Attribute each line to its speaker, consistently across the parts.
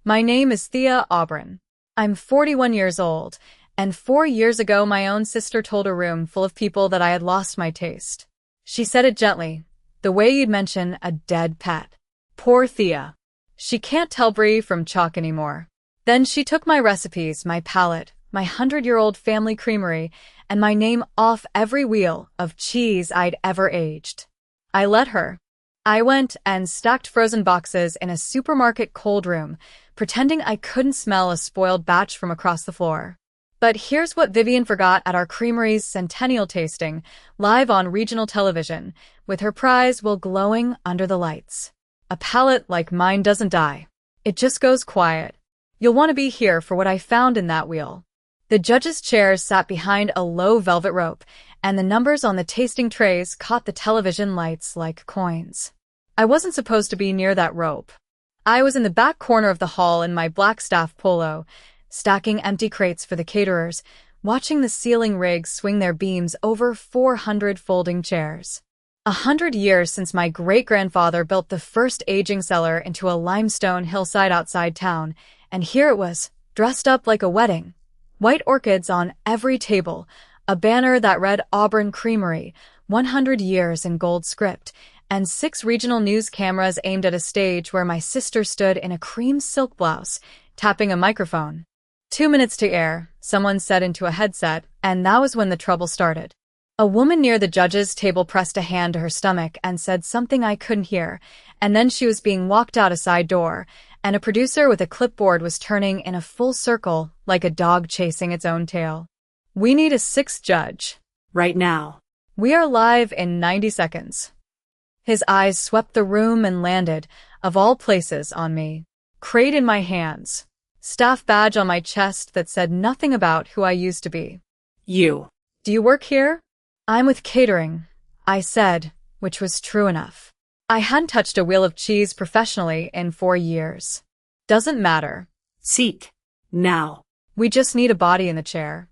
Speaker 1: My name is Thea Auburn. I'm 41 years old, and 4 years ago my own sister told a room full of people that I had lost my taste. She said it gently, the way you'd mention a dead pet. Poor Thea. She can't tell brie from chalk anymore. Then she took my recipes, my palate, my 100-year-old family creamery, and my name off every wheel of cheese I'd ever aged. I let her. I went and stacked frozen boxes in a supermarket cold room, pretending I couldn't smell a spoiled batch from across the floor. But here's what Vivian forgot at our creamery's centennial tasting, live on regional television, with her prize while glowing under the lights. A palate like mine doesn't die. It just goes quiet. You'll want to be here for what I found in that wheel. The judges' chairs sat behind a low velvet rope, and the numbers on the tasting trays caught the television lights like coins. I wasn't supposed to be near that rope. I was in the back corner of the hall in my black staff polo, stacking empty crates for the caterers, watching the ceiling rigs swing their beams over 400 folding chairs. 100 years since my great-grandfather built the first aging cellar into a limestone hillside outside town, and here it was, dressed up like a wedding. White orchids on every table, a banner that read Auburn Creamery, 100 years in gold script, and 6 regional news cameras aimed at a stage where my sister stood in a cream silk blouse, tapping a microphone. 2 minutes to air, someone said into a headset, and that was when the trouble started. A woman near the judges' table pressed a hand to her stomach and said something I couldn't hear, and then she was being walked out a side door, and a producer with a clipboard was turning in a full circle like a dog chasing its own tail. We need a 6th judge.
Speaker 2: Right now.
Speaker 1: We are live in 90 seconds. His eyes swept the room and landed, of all places, on me. Crate in my hands. Staff badge on my chest that said nothing about who I used to be.
Speaker 2: You.
Speaker 1: Do you work here? I'm with catering, I said, which was true enough. I hadn't touched a wheel of cheese professionally in 4 years. Doesn't matter.
Speaker 2: Seat. Now.
Speaker 1: We just need a body in the chair.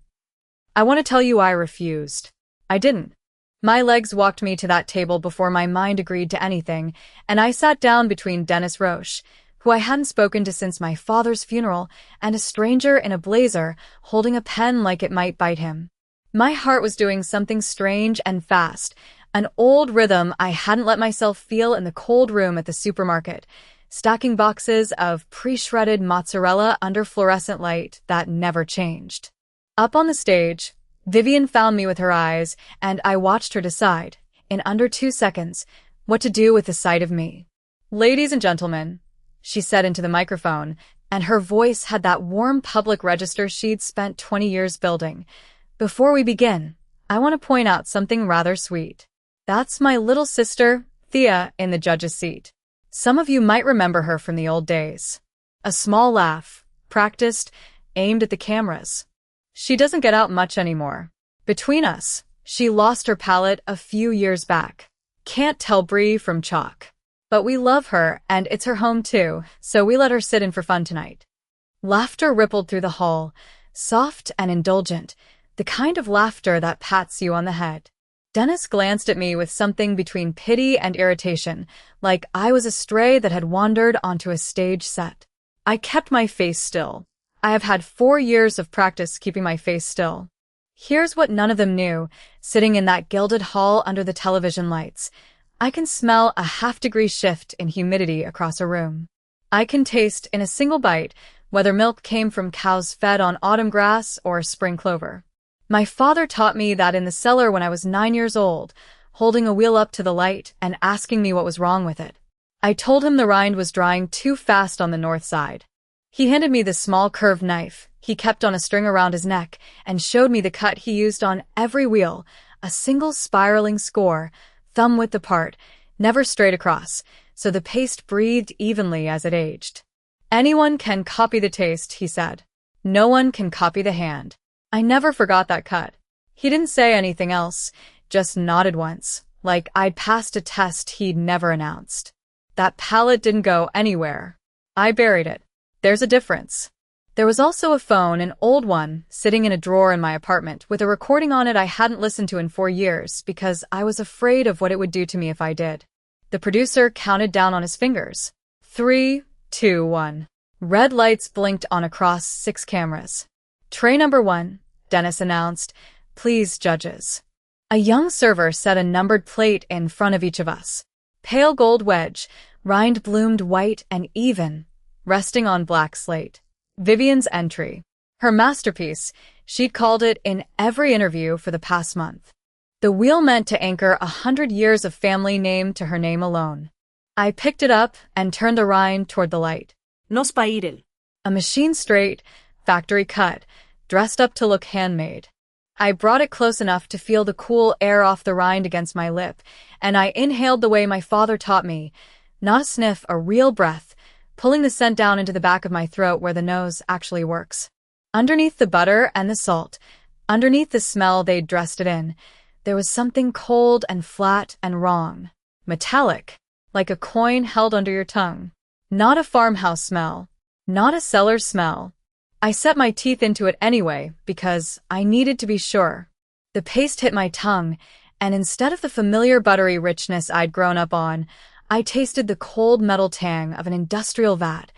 Speaker 1: I want to tell you I refused. I didn't. My legs walked me to that table before my mind agreed to anything, and I sat down between Dennis Roche, who I hadn't spoken to since my father's funeral, and a stranger in a blazer holding a pen like it might bite him. My heart was doing something strange and fast, an old rhythm I hadn't let myself feel in the cold room at the supermarket, stacking boxes of pre-shredded mozzarella under fluorescent light that never changed. Up on the stage, Vivian found me with her eyes, and I watched her decide, in under 2 seconds, what to do with the sight of me. Ladies and gentlemen, she said into the microphone, and her voice had that warm public register she'd spent 20 years building. Before we begin, I want to point out something rather sweet. That's my little sister, Thea, in the judge's seat. Some of you might remember her from the old days. A small laugh, practiced, aimed at the cameras. She doesn't get out much anymore. Between us, she lost her palate a few years back. Can't tell brie from chalk. But we love her, and it's her home too, so we let her sit in for fun tonight. Laughter rippled through the hall, soft and indulgent, the kind of laughter that pats you on the head. Dennis glanced at me with something between pity and irritation, like I was a stray that had wandered onto a stage set. I kept my face still. I have had 4 years of practice keeping my face still. Here's what none of them knew, sitting in that gilded hall under the television lights. I can smell a half-degree shift in humidity across a room. I can taste in a single bite whether milk came from cows fed on autumn grass or spring clover. My father taught me that in the cellar when I was 9 years old, holding a wheel up to the light and asking me what was wrong with it. I told him the rind was drying too fast on the north side. He handed me the small curved knife he kept on a string around his neck and showed me the cut he used on every wheel, a single spiraling score, thumb width apart, never straight across, so the paste breathed evenly as it aged. Anyone can copy the taste, he said. No one can copy the hand. I never forgot that cut. He didn't say anything else, just nodded once, like I'd passed a test he'd never announced. That palate didn't go anywhere. I buried it. There's a difference. There was also a phone, an old one, sitting in a drawer in my apartment with a recording on it I hadn't listened to in 4 years because I was afraid of what it would do to me if I did. The producer counted down on his fingers. 3, 2, 1. Red lights blinked on across 6 cameras. Tray number 1, Dennis announced. Please, judges. A young server set a numbered plate in front of each of us. Pale gold wedge, rind bloomed white and even, resting on black slate. Vivian's entry. Her masterpiece, she'd called it in every interview for the past month. The wheel meant to anchor 100 years of family name to her name alone. I picked it up and turned the rind toward the light.
Speaker 2: Nos pairel.
Speaker 1: A machine straight, factory cut, dressed up to look handmade. I brought it close enough to feel the cool air off the rind against my lip, and I inhaled the way my father taught me. Not a sniff, a real breath, pulling the scent down into the back of my throat where the nose actually works. Underneath the butter and the salt, underneath the smell they'd dressed it in, there was something cold and flat and wrong. Metallic, like a coin held under your tongue. Not a farmhouse smell. Not a cellar smell. I set my teeth into it anyway, because I needed to be sure. The paste hit my tongue, and instead of the familiar buttery richness I'd grown up on, I tasted the cold metal tang of an industrial vat,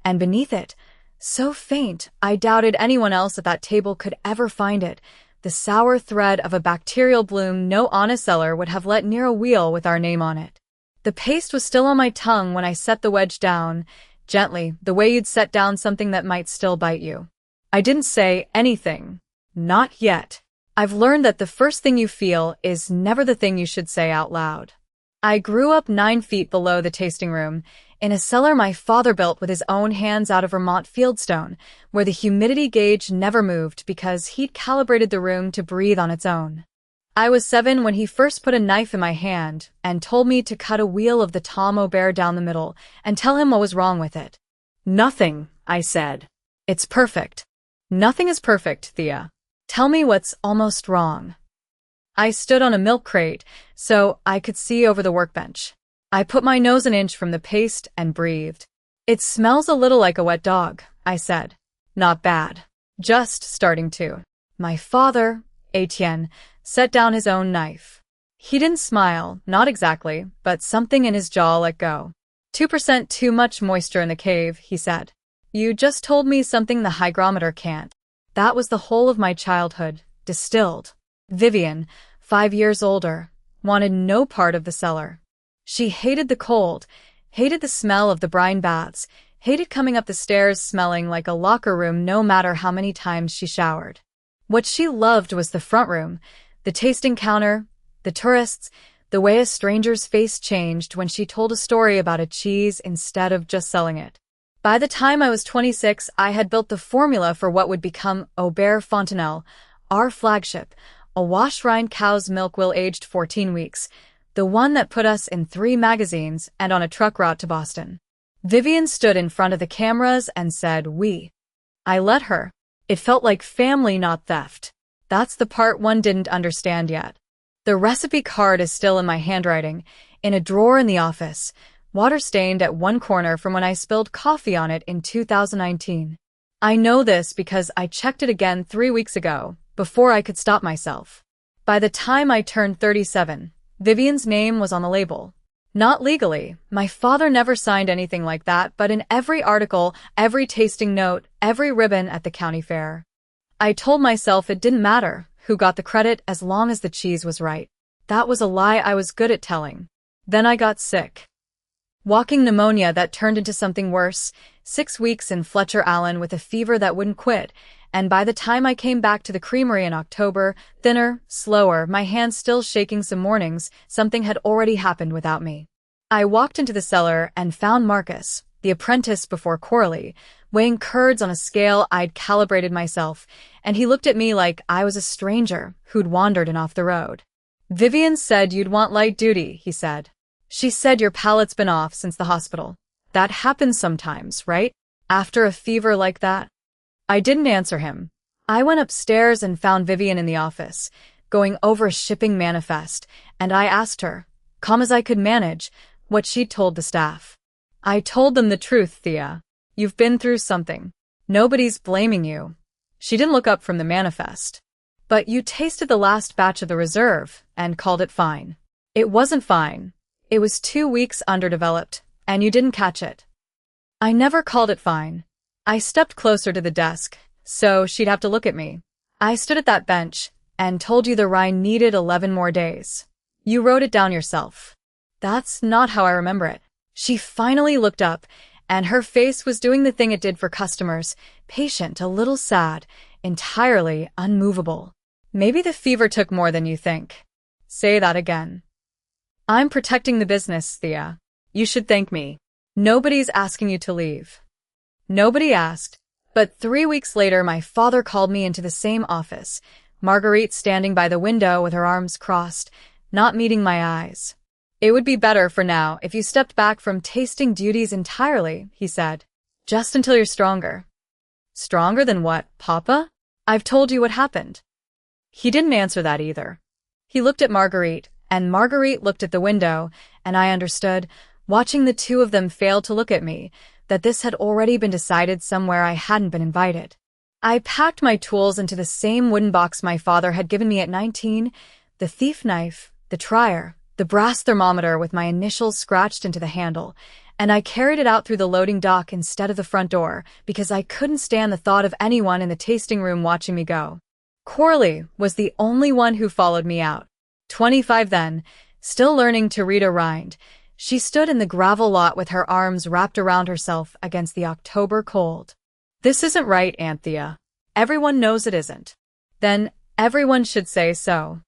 Speaker 1: and beneath it, so faint I doubted anyone else at that table could ever find it, the sour thread of a bacterial bloom no honest seller would have let near a wheel with our name on it. The paste was still on my tongue when I set the wedge down, gently, the way you'd set down something that might still bite you. I didn't say anything. Not yet. I've learned that the first thing you feel is never the thing you should say out loud. I grew up 9 feet below the tasting room, in a cellar my father built with his own hands out of Vermont fieldstone, where the humidity gauge never moved because he'd calibrated the room to breathe on its own. I was 7 when he first put a knife in my hand and told me to cut a wheel of the Tom O'Bear down the middle and tell him what was wrong with it.
Speaker 2: Nothing, I said.
Speaker 1: It's perfect. Nothing is perfect, Thea. Tell me what's almost wrong. I stood on a milk crate so I could see over the workbench. I put my nose an inch from the paste and breathed. It smells a little like a wet dog, I said. Not bad. Just starting to. My father, Etienne, set down his own knife. He didn't smile, not exactly, but something in his jaw let go. 2% too much moisture in the cave, he said. You just told me something the hygrometer can't. That was the whole of my childhood, distilled. Vivian, 5 years older, wanted no part of the cellar. She hated the cold, hated the smell of the brine baths, hated coming up the stairs smelling like a locker room no matter how many times she showered. What she loved was the front room, the tasting counter, the tourists, the way a stranger's face changed when she told a story about a cheese instead of just selling it. By the time I was 26, I had built the formula for what would become Aubert Fontenelle, our flagship, a wash-rind cow's milk will aged 14 weeks, the one that put us in 3 magazines and on a truck route to Boston. Vivian stood in front of the cameras and said, "We." I let her. It felt like family, not theft. That's the part one didn't understand yet. The recipe card is still in my handwriting, in a drawer in the office, water-stained at one corner from when I spilled coffee on it in 2019. I know this because I checked it again 3 weeks ago, before I could stop myself. By the time I turned 37, Vivian's name was on the label. Not legally. My father never signed anything like that, but in every article, every tasting note, every ribbon at the county fair. I told myself it didn't matter who got the credit as long as the cheese was right. That was a lie I was good at telling. Then I got sick. Walking pneumonia that turned into something worse, 6 weeks in Fletcher Allen with a fever that wouldn't quit, and by the time I came back to the creamery in October, thinner, slower, my hands still shaking some mornings, something had already happened without me. I walked into the cellar and found Marcus, the apprentice before Coralie, weighing curds on a scale I'd calibrated myself, and he looked at me like I was a stranger who'd wandered in off the road. "Vivian said you'd want light duty," he said. "She said your palate's been off since the hospital. That happens sometimes, right? After a fever like that?" I didn't answer him. I went upstairs and found Vivian in the office, going over a shipping manifest, and I asked her, calm as I could manage, what she'd told the staff. "I told them the truth, Thea. You've been through something. Nobody's blaming you." She didn't look up from the manifest. "But you tasted the last batch of the reserve and called it fine." "It wasn't fine. It was 2 weeks underdeveloped, and you didn't catch it." "I never called it fine. I stepped closer to the desk, so she'd have to look at me. I stood at that bench and told you the Rhine needed 11 more days. You wrote it down yourself. That's not how I remember it. She finally looked up, and her face was doing the thing it did for customers, patient, a little sad, entirely unmovable. Maybe the fever took more than you think. Say that again. I'm protecting the business, Thea. You should thank me. Nobody's asking you to leave. Nobody asked, but 3 weeks later my father called me into the same office, Marguerite standing by the window with her arms crossed, not meeting my eyes. It would be better for now if you stepped back from tasting duties entirely, he said. Just until you're stronger. Stronger than what, Papa? I've told you what happened. He didn't answer that either. He looked at Marguerite, and Marguerite looked at the window, and I understood, watching the two of them fail to look at me, that this had already been decided somewhere I hadn't been invited. I packed my tools into the same wooden box my father had given me at 19, the thief knife, the trier, the brass thermometer with my initials scratched into the handle, and I carried it out through the loading dock instead of the front door because I couldn't stand the thought of anyone in the tasting room watching me go. Coralie was the only one who followed me out. 25 then, still learning to read a rind, she stood in the gravel lot with her arms wrapped around herself against the October cold. This isn't right, Anthea. Everyone knows it isn't. Then everyone should say so.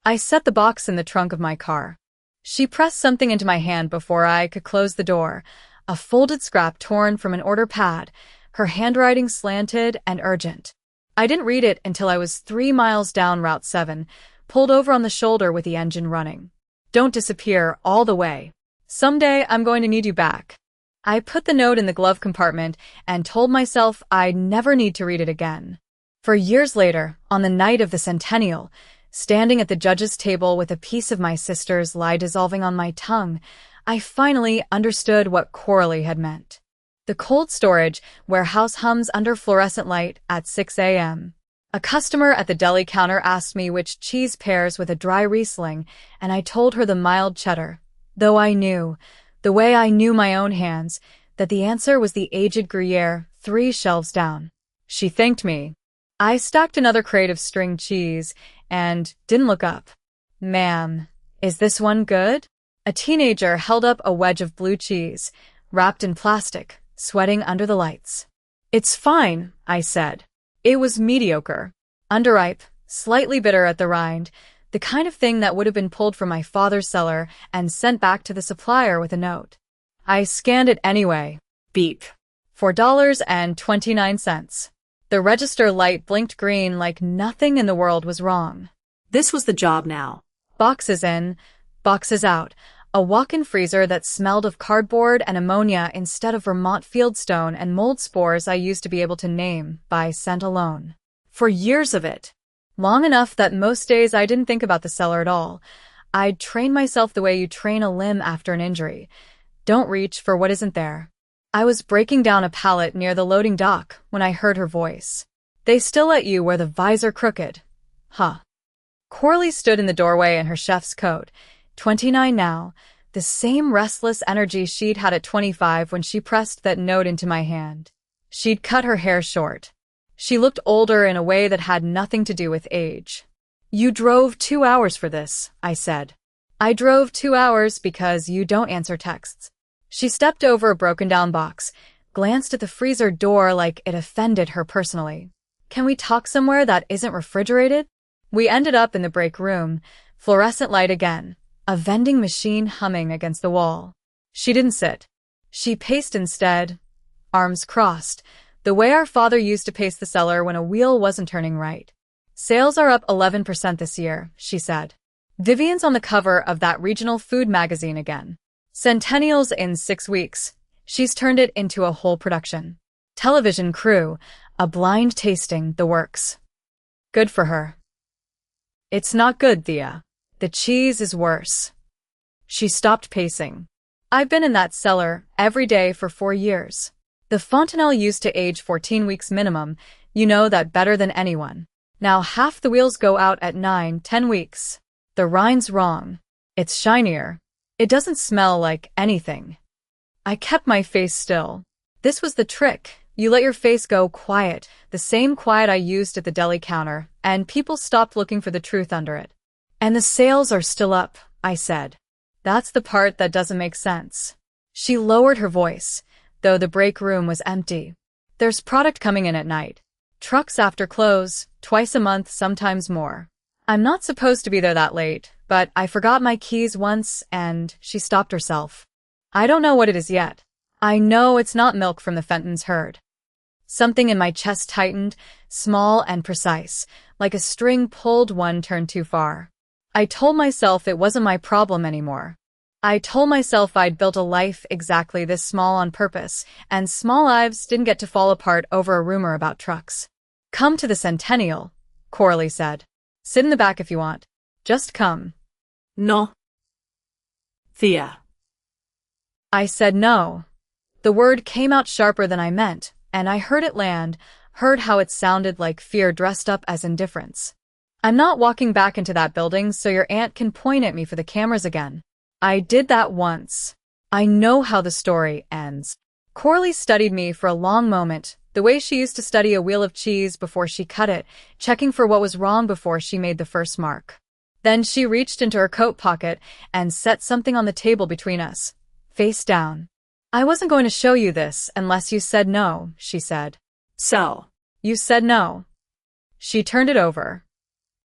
Speaker 1: I set the box in the trunk of my car. She pressed something into my hand before I could close the door, a folded scrap torn from an order pad, her handwriting slanted and urgent. I didn't read it until I was 3 miles down Route 7, pulled over on the shoulder with the engine running. Don't disappear all the way. Someday I'm going to need you back. I put the note in the glove compartment and told myself I'd never need to read it again. For years later, on the night of the centennial, standing at the judge's table with a piece of my sister's lie dissolving on my tongue, I finally understood what Coralie had meant. The cold storage warehouse hums under fluorescent light at 6 a.m. A customer at the deli counter asked me which cheese pairs with a dry Riesling, and I told her the mild cheddar, though I knew, the way I knew my own hands, that the answer was the aged Gruyere 3 shelves down. She thanked me. I stacked another crate of string cheese and didn't look up. Ma'am, is this one good? A teenager held up a wedge of blue cheese, wrapped in plastic, sweating under the lights. It's fine, I said. It was mediocre. Underripe, slightly bitter at the rind, the kind of thing that would have been pulled from my father's cellar and sent back to the supplier with a note. I scanned it anyway. Beep. $4.29. The register light blinked green like nothing in the world was wrong.
Speaker 2: This was the job now.
Speaker 1: Boxes in, boxes out. A walk-in freezer that smelled of cardboard and ammonia instead of Vermont fieldstone and mold spores I used to be able to name by scent alone. For years of it. Long enough that most days I didn't think about the cellar at all. I'd train myself the way you train a limb after an injury. Don't reach for what isn't there. I was breaking down a pallet near the loading dock when I heard her voice. They still let you wear the visor crooked. Huh. Coralie stood in the doorway in her chef's coat, 29 now, the same restless energy she'd had at 25 when she pressed that note into my hand. She'd cut her hair short. She looked older in a way that had nothing to do with age. You drove 2 hours for this, I said. I drove 2 hours because you don't answer texts. She stepped over a broken-down box, glanced at the freezer door like it offended her personally. Can we talk somewhere that isn't refrigerated? We ended up in the break room, fluorescent light again, a vending machine humming against the wall. She didn't sit. She paced instead, arms crossed, the way our father used to pace the cellar when a wheel wasn't turning right. Sales are up 11% this year, she said. Vivian's on the cover of that regional food magazine again. Centennials in 6 weeks. She's turned it into a whole production. Television crew, a blind tasting, the works. Good for her. It's not good, Thea. The cheese is worse. She stopped pacing. I've been in that cellar every day for 4 years. The Fontanelle used to age 14 weeks minimum. You know that better than anyone. Now half the wheels go out at 9, 10 weeks. The rind's wrong. It's shinier. It doesn't smell like anything. I kept my face still. This was the trick. You let your face go quiet, the same quiet I used at the deli counter, and people stopped looking for the truth under it. And the sales are still up, I said. That's the part that doesn't make sense. She lowered her voice, though the break room was empty. There's product coming in at night. Trucks after close, twice a month, sometimes more. I'm not supposed to be there that late, but I forgot my keys once and she stopped herself. I don't know what it is yet. I know it's not milk from the Fenton's herd. Something in my chest tightened, small and precise, like a string pulled one turn too far. I told myself it wasn't my problem anymore. I told myself I'd built a life exactly this small on purpose, and small lives didn't get to fall apart over a rumor about trucks. Come to the Centennial, Coralie said. Sit in the back if you want. Just come.
Speaker 2: No. Thea.
Speaker 1: I said no. The word came out sharper than I meant, and I heard it land, heard how it sounded like fear dressed up as indifference. I'm not walking back into that building so your aunt can point at me for the cameras again. I did that once. I know how the story ends. Coralie studied me for a long moment, the way she used to study a wheel of cheese before she cut it, checking for what was wrong before she made the first mark. Then she reached into her coat pocket and set something on the table between us, face down. I wasn't going to show you this unless you said no, she said.
Speaker 2: So.
Speaker 1: You said no. She turned it over.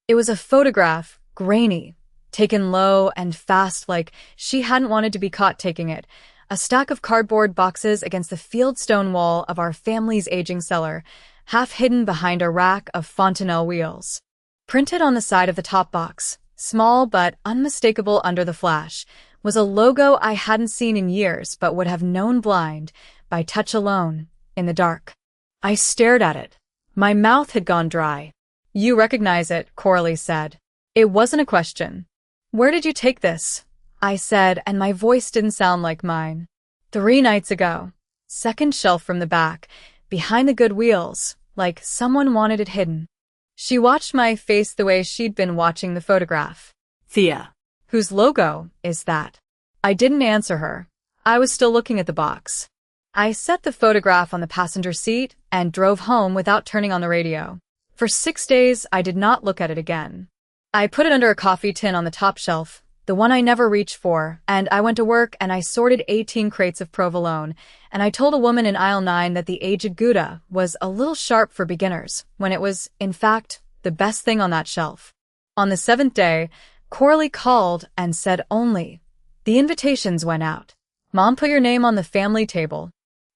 Speaker 1: It was a photograph, grainy, taken low and fast like she hadn't wanted to be caught taking it. A stack of cardboard boxes against the fieldstone wall of our family's aging cellar, half hidden behind a rack of Fontanelle wheels. Printed on the side of the top box, small but unmistakable under the flash, was a logo I hadn't seen in years but would have known blind, by touch alone, in the dark. I stared at it. My mouth had gone dry. You recognize it, Coralie said. It wasn't a question. Where did you take this? I said, and my voice didn't sound like mine. 3 nights ago. Second shelf from the back, behind the good wheels, like someone wanted it hidden. She watched my face the way she'd been watching the photograph.
Speaker 2: Thea.
Speaker 1: Whose logo is that? I didn't answer her. I was still looking at the box. I set the photograph on the passenger seat and drove home without turning on the radio. For 6 days, I did not look at it again. I put it under a coffee tin on the top shelf, the one I never reached for, and I went to work and I sorted 18 crates of provolone, and I told a woman in aisle 9 that the aged Gouda was a little sharp for beginners, when it was, in fact, the best thing on that shelf. On the 7th day, Coralie called and said only. The invitations went out. Mom put your name on the family table.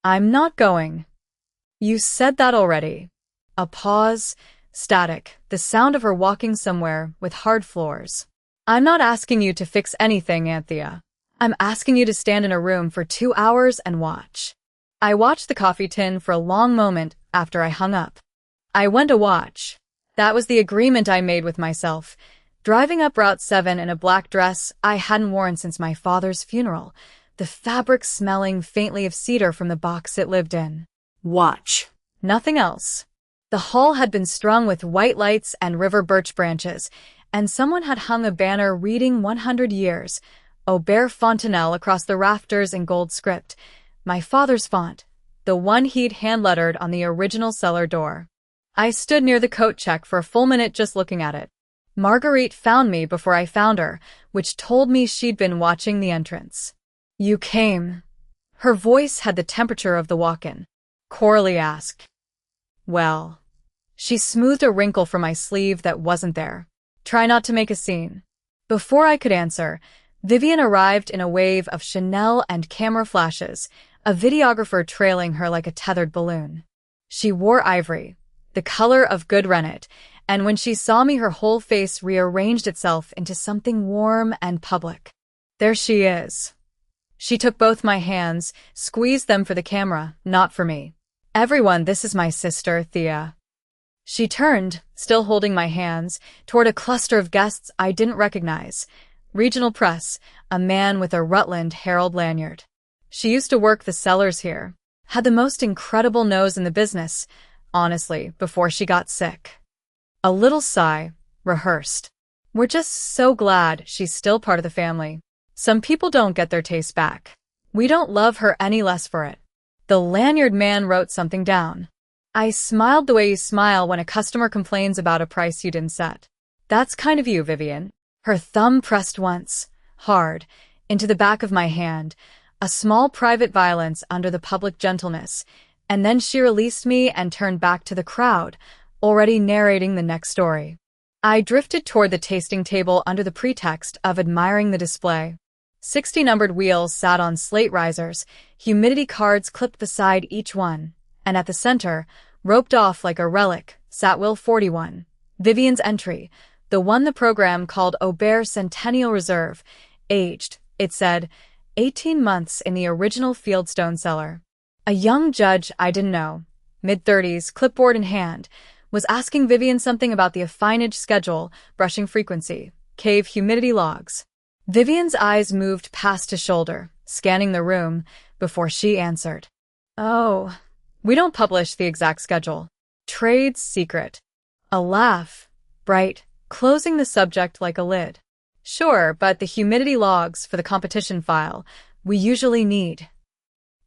Speaker 1: I'm not going. You said that already. A pause, static, the sound of her walking somewhere with hard floors. I'm not asking you to fix anything, Anthea. I'm asking you to stand in a room for 2 hours and watch. I watched the coffee tin for a long moment after I hung up. I went to watch. That was the agreement I made with myself. Driving up Route 7 in a black dress I hadn't worn since my father's funeral, the fabric smelling faintly of cedar from the box it lived in.
Speaker 2: Watch.
Speaker 1: Nothing else. The hall had been strung with white lights and river birch branches, and someone had hung a banner reading 100 years, Aubert Fontanelle across the rafters in gold script, my father's font, the one he'd hand-lettered on the original cellar door. I stood near the coat check for a full minute just looking at it. Marguerite found me before I found her, which told me she'd been watching the entrance. You came. Her voice had the temperature of the walk-in. Coralie asked. Well. She smoothed a wrinkle from my sleeve that wasn't there. Try not to make a scene. Before I could answer, Vivian arrived in a wave of Chanel and camera flashes, a videographer trailing her like a tethered balloon. She wore ivory, the color of good rennet, and when she saw me her whole face rearranged itself into something warm and public. There she is. She took both my hands, squeezed them for the camera, not for me. Everyone, this is my sister, Thea. She turned, still holding my hands, toward a cluster of guests I didn't recognize. Regional press, a man with a Rutland Herald lanyard. She used to work the cellars here. Had the most incredible nose in the business, honestly, before she got sick. A little sigh, rehearsed. We're just so glad she's still part of the family. Some people don't get their taste back. We don't love her any less for it. The lanyard man wrote something down. I smiled the way you smile when a customer complains about a price you didn't set. That's kind of you, Vivian. Her thumb pressed once, hard, into the back of my hand, a small private violence under the public gentleness, and then she released me and turned back to the crowd, already narrating the next story. I drifted toward the tasting table under the pretext of admiring the display. 60 numbered wheels sat on slate risers, humidity cards clipped beside each one, and at the center, roped off like a relic, sat wheel 41, Vivian's entry, the one the program called Aubert Centennial Reserve, aged, it said, 18 months in the original Fieldstone cellar. A young judge I didn't know, mid-30s, clipboard in hand, was asking Vivian something about the affinage schedule, brushing frequency, cave humidity logs. Vivian's eyes moved past his shoulder, scanning the room, before she answered. Oh, we don't publish the exact schedule. Trade's secret. A laugh, bright, closing the subject like a lid. Sure, but the humidity logs for the competition file, we usually need.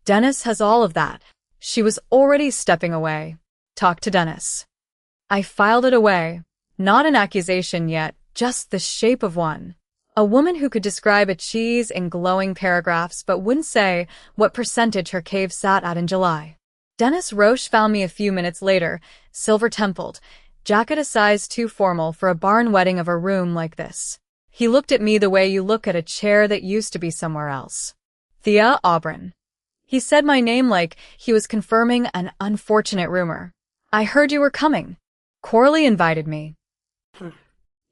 Speaker 1: Dennis has all of that. She was already stepping away. Talk to Dennis. I filed it away. Not an accusation yet, just the shape of one. A woman who could describe a cheese in glowing paragraphs but wouldn't say what percentage her cave sat at in July. Dennis Roche found me a few minutes later, silver-templed, jacket a size too formal for a barn wedding of a room like this. He looked at me the way you look at a chair that used to be somewhere else. Thea Auburn. He said my name like he was confirming an unfortunate rumor. I heard you were coming. Corley invited me.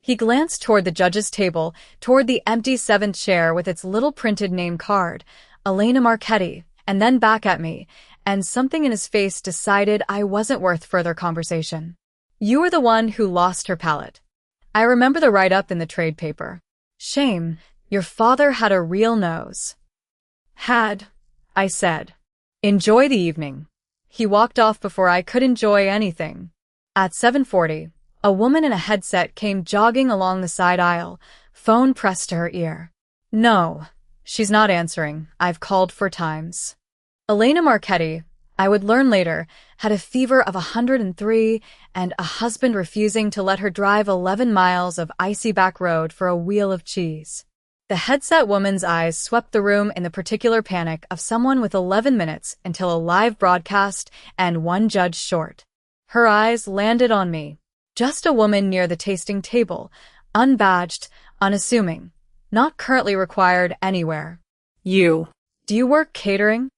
Speaker 1: He glanced toward the judge's table, toward the empty seventh chair with its little printed name card, Elena Marchetti, and then back at me, and something in his face decided I wasn't worth further conversation. You were the one who lost her palate. I remember the write-up in the trade paper. Shame, your father had a real nose. Had, I said. Enjoy the evening. He walked off before I could enjoy anything. At 7:40, a woman in a headset came jogging along the side aisle, phone pressed to her ear. No, she's not answering. I've called 4 times. Elena Marchetti, I would learn later, had a fever of 103 and a husband refusing to let her drive 11 miles of icy back road for a wheel of cheese. The headset woman's eyes swept the room in the particular panic of someone with 11 minutes until a live broadcast and one judge short. Her eyes landed on me. Just a woman near the tasting table, unbadged, unassuming, not currently required anywhere.
Speaker 2: You.
Speaker 1: Do you work catering?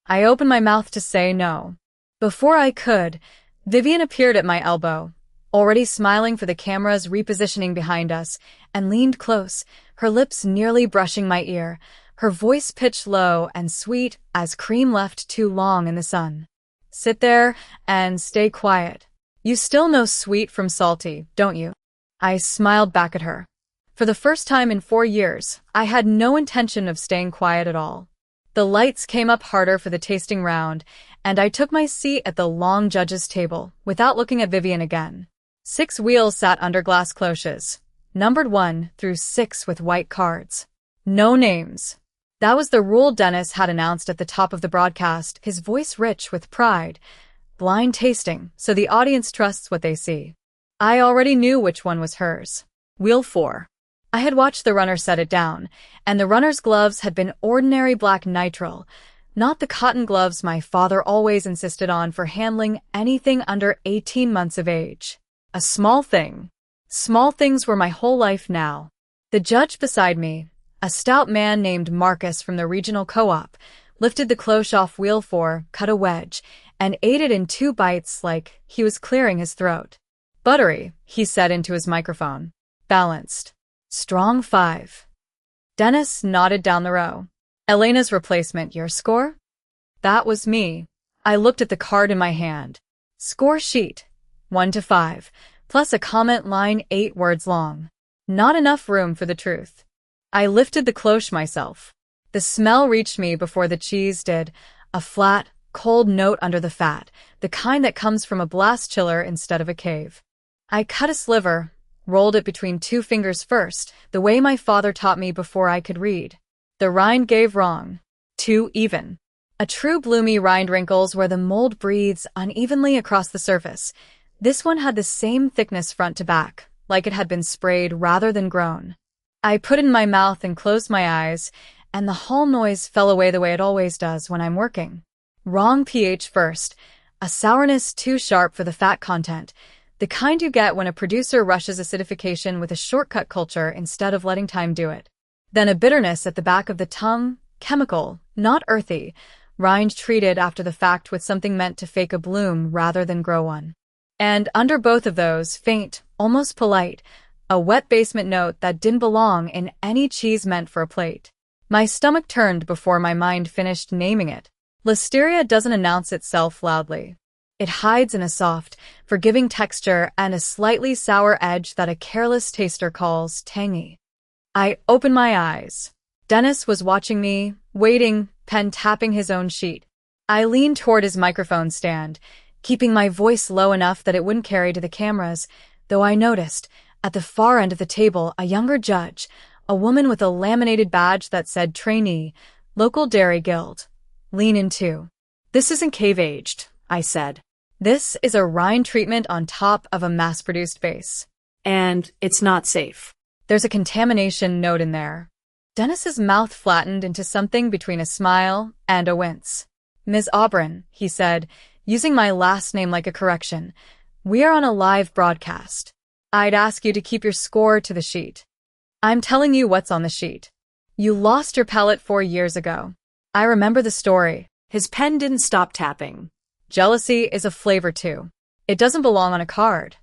Speaker 1: I opened my mouth to say no. Before I could, Vivian appeared at my elbow, already smiling for the cameras repositioning behind us, and leaned close, her lips nearly brushing my ear, her voice pitched low and sweet as cream left too long in the sun. Sit there and stay quiet. You still know sweet from salty, don't you? I smiled back at her. For the first time in 4 years, I had no intention of staying quiet at all. The lights came up harder for the tasting round, and I took my seat at the long judge's table, without looking at Vivian again. 6 wheels sat under glass cloches, numbered 1 through 6 with white cards. No names. That was the rule Dennis had announced at the top of the broadcast, his voice rich with pride. Blind tasting, so the audience trusts what they see. I already knew which one was hers. Wheel 4. I had watched the runner set it down, and the runner's gloves had been ordinary black nitrile, not the cotton gloves my father always insisted on for handling anything under 18 months of age. A small thing. Small things were my whole life now. The judge beside me, a stout man named Marcus from the regional co-op, lifted the cloche off wheel 4, cut a wedge, and ate it in 2 bites like he was clearing his throat. Buttery, he said into his microphone. Balanced. Strong 5. Dennis nodded down the row. Elena's replacement, your score? That was me. I looked at the card in my hand. Score sheet. 1 to 5, plus a comment line 8 words long. Not enough room for the truth. I lifted the cloche myself. The smell reached me before the cheese did, a flat, cold note under the fat, the kind that comes from a blast chiller instead of a cave. I cut a sliver, rolled it between 2 fingers first, the way my father taught me before I could read. The rind gave wrong. 2 even. A true bloomy rind wrinkles where the mold breathes unevenly across the surface. This one had the same thickness front to back, like it had been sprayed rather than grown. I put it in my mouth and closed my eyes, and the whole noise fell away the way it always does when I'm working. Wrong pH first, a sourness too sharp for the fat content, the kind you get when a producer rushes acidification with a shortcut culture instead of letting time do it. Then a bitterness at the back of the tongue, chemical, not earthy, rind treated after the fact with something meant to fake a bloom rather than grow one. And under both of those, faint, almost polite, a wet basement note that didn't belong in any cheese meant for a plate. My stomach turned before my mind finished naming it. Listeria doesn't announce itself loudly. It hides in a soft, forgiving texture and a slightly sour edge that a careless taster calls tangy. I opened my eyes. Dennis was watching me, waiting, pen tapping his own sheet. I leaned toward his microphone stand, keeping my voice low enough that it wouldn't carry to the cameras, though I noticed, at the far end of the table, a younger judge, a woman with a laminated badge that said trainee, local dairy guild. Lean in too. This isn't cave-aged, I said. This is a rind treatment on top of a mass-produced base.
Speaker 2: And it's not safe.
Speaker 1: There's a contamination note in there. Dennis's mouth flattened into something between a smile and a wince. Ms. Auburn, he said, using my last name like a correction, we are on a live broadcast. I'd ask you to keep your score to the sheet. I'm telling you what's on the sheet. You lost your palate 4 years ago. I remember the story.
Speaker 2: His pen didn't stop tapping.
Speaker 1: Jealousy is a flavor too. It doesn't belong on a card.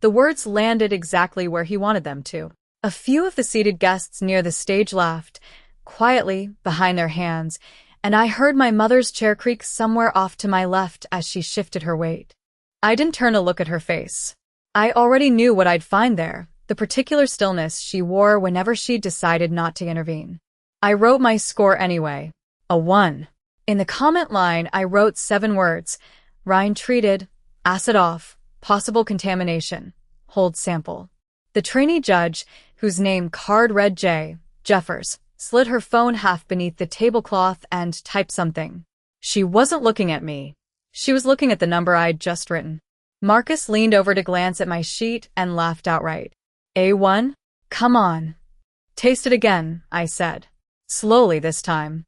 Speaker 1: The words landed exactly where he wanted them to. A few of the seated guests near the stage laughed, quietly, behind their hands, and I heard my mother's chair creak somewhere off to my left as she shifted her weight. I didn't turn to look at her face. I already knew what I'd find there, the particular stillness she wore whenever she decided not to intervene. I wrote my score anyway. A 1. In the comment line, I wrote 7 words. Rind treated, acid off, possible contamination, hold sample. The trainee judge, whose name card read J. Jeffers, slid her phone half beneath the tablecloth and typed something. She wasn't looking at me. She was looking at the number I'd just written. Marcus leaned over to glance at my sheet and laughed outright. A1? Come on. Taste it again, I said. Slowly this time.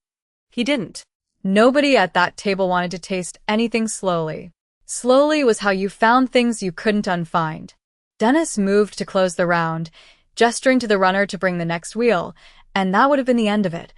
Speaker 2: He didn't.
Speaker 1: Nobody at that table wanted to taste anything slowly. Slowly was how you found things you couldn't unfind. Dennis moved to close the round, gesturing to the runner to bring the next wheel, and that would have been the end of it.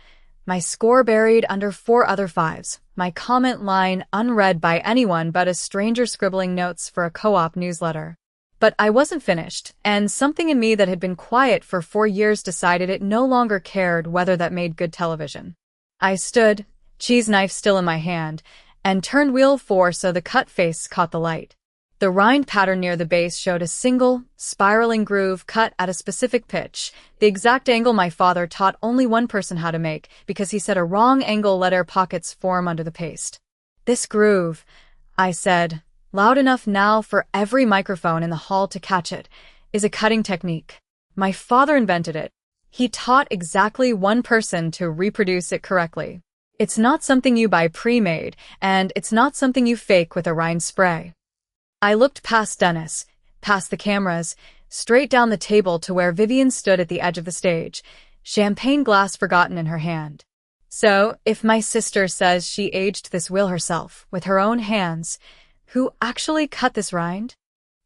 Speaker 1: My score buried under 4 other 5s, my comment line unread by anyone but a stranger scribbling notes for a co-op newsletter. But I wasn't finished, and something in me that had been quiet for 4 years decided it no longer cared whether that made good television. I stood, cheese knife still in my hand, and turned wheel 4 so the cut face caught the light. The rind pattern near the base showed a single, spiraling groove cut at a specific pitch, the exact angle my father taught only one person how to make because he said a wrong angle let air pockets form under the paste. This groove, I said, loud enough now for every microphone in the hall to catch it, is a cutting technique. My father invented it. He taught exactly one person to reproduce it correctly. It's not something you buy pre-made, and it's not something you fake with a rind spray. I looked past Dennis, past the cameras, straight down the table to where Vivian stood at the edge of the stage, champagne glass forgotten in her hand. So, if my sister says she aged this wheel herself, with her own hands, who actually cut this rind?